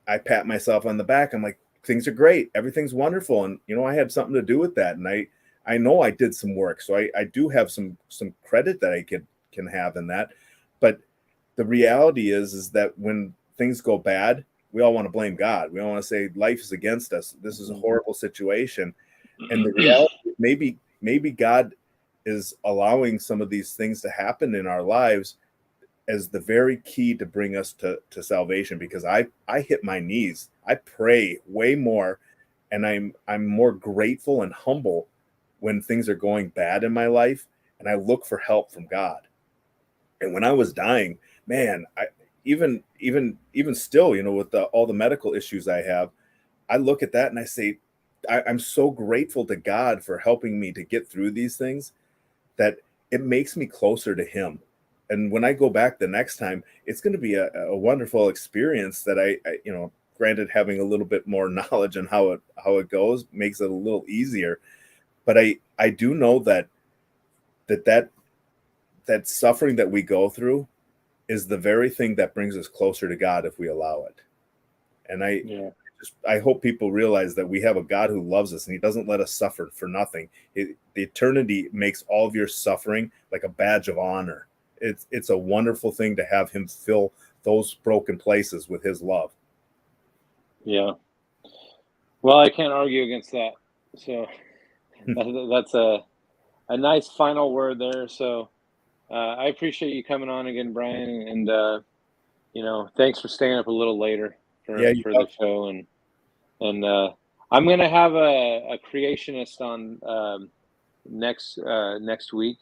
I pat myself on the back. I'm like, things are great, everything's wonderful, and I had something to do with that, and I know I did some work, so I do have some credit that I can have in that. But the reality is that when things go bad, we all want to blame God. We all want to say life is against us. This is a horrible situation. And the reality is maybe God is allowing some of these things to happen in our lives as the very key to bring us to salvation. Because I hit my knees. I pray way more, and I'm more grateful and humble when things are going bad in my life, and I look for help from God. And when I was dying, man, I even still, with all the medical issues I have, I look at that and I say, I'm so grateful to God for helping me to get through these things, that it makes me closer to Him. And when I go back the next time, it's going to be a wonderful experience that granted, having a little bit more knowledge on how it goes makes it a little easier. But I do know that suffering that we go through is the very thing that brings us closer to God if we allow it. And I hope people realize that we have a God who loves us, and He doesn't let us suffer for nothing. The eternity makes all of your suffering like a badge of honor. It's a wonderful thing to have Him fill those broken places with his love. Yeah. Well, I can't argue against that. So that's a nice final word there. So I appreciate you coming on again, Brian, and thanks for staying up a little later Yeah, for the show. And I'm gonna have a creationist on next week.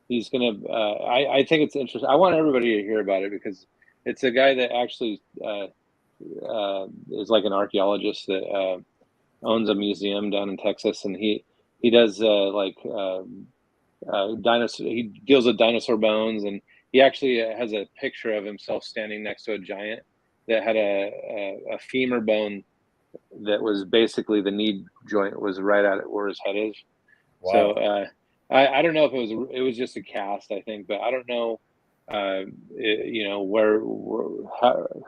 He's gonna. I think it's interesting. I want everybody to hear about it because it's a guy that actually is like an archaeologist that owns a museum down in Texas, and he does dinosaur. He deals with dinosaur bones, and he actually has a picture of himself standing next to a giant that had a femur bone that was basically the knee joint was right at it where his head is. wow. So I don't know if it was just a cast, I think, but I don't know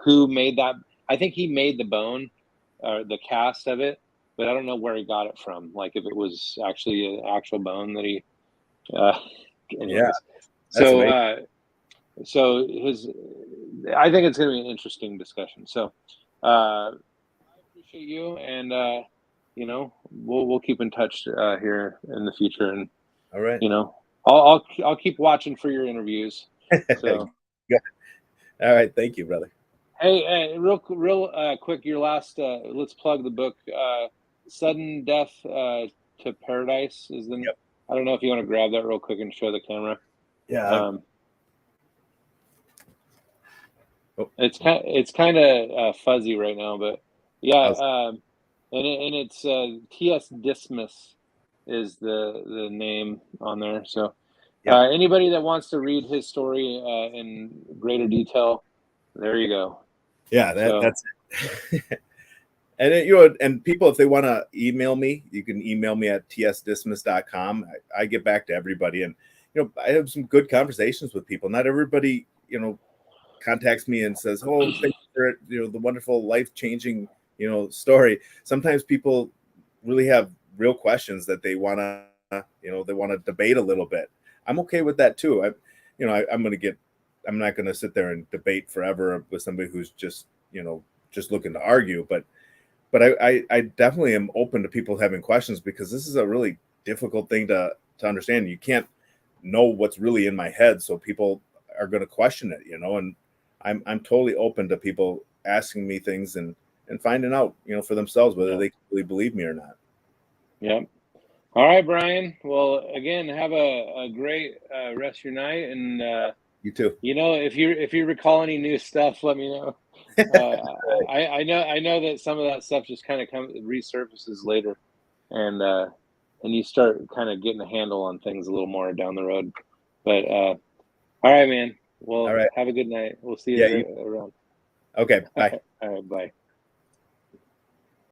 who made that. I think he made the bone, the cast of it, but I don't know where he got it from. Like if it was actually an actual bone that he. Anyways, Yeah, that's so amazing. so I think it's going to be an interesting discussion. So I appreciate you, and we'll keep in touch here in the future, and All right. I'll keep watching for your interviews. So. All right, thank you, brother. Hey, real quick, your last. Let's plug the book. Sudden Death to Paradise is the. Yep. I don't know if you want to grab that real quick and show the camera. Yeah. It's kind of fuzzy right now, but yeah. And it's T.S. Dismas is the name on there. So anybody that wants to read his story in greater detail, there you go. Yeah, that's it. And and people, if they want to email me, you can email me at tsdismas.com. I get back to everybody, and I have some good conversations with people. Not everybody, contacts me and says, "Oh, thank you for the wonderful, life-changing, story." Sometimes people really have real questions that they want to debate a little bit. I'm okay with that too. I'm not going to sit there and debate forever with somebody who's just looking to argue, but I definitely am open to people having questions, because this is a really difficult thing to understand. You can't know what's really in my head, so people are going to question it, and I'm totally open to people asking me things and finding out, for themselves whether they really believe me or not. Yep. All right, Brian. Well, again, have a great rest of your night, and you too. If you recall any new stuff, let me know. I know that some of that stuff just kind of resurfaces later, and you start kind of getting a handle on things a little more down the road. But all right, man. Well, all right. Have a good night. We'll see you around. Okay. Bye. All right. Bye.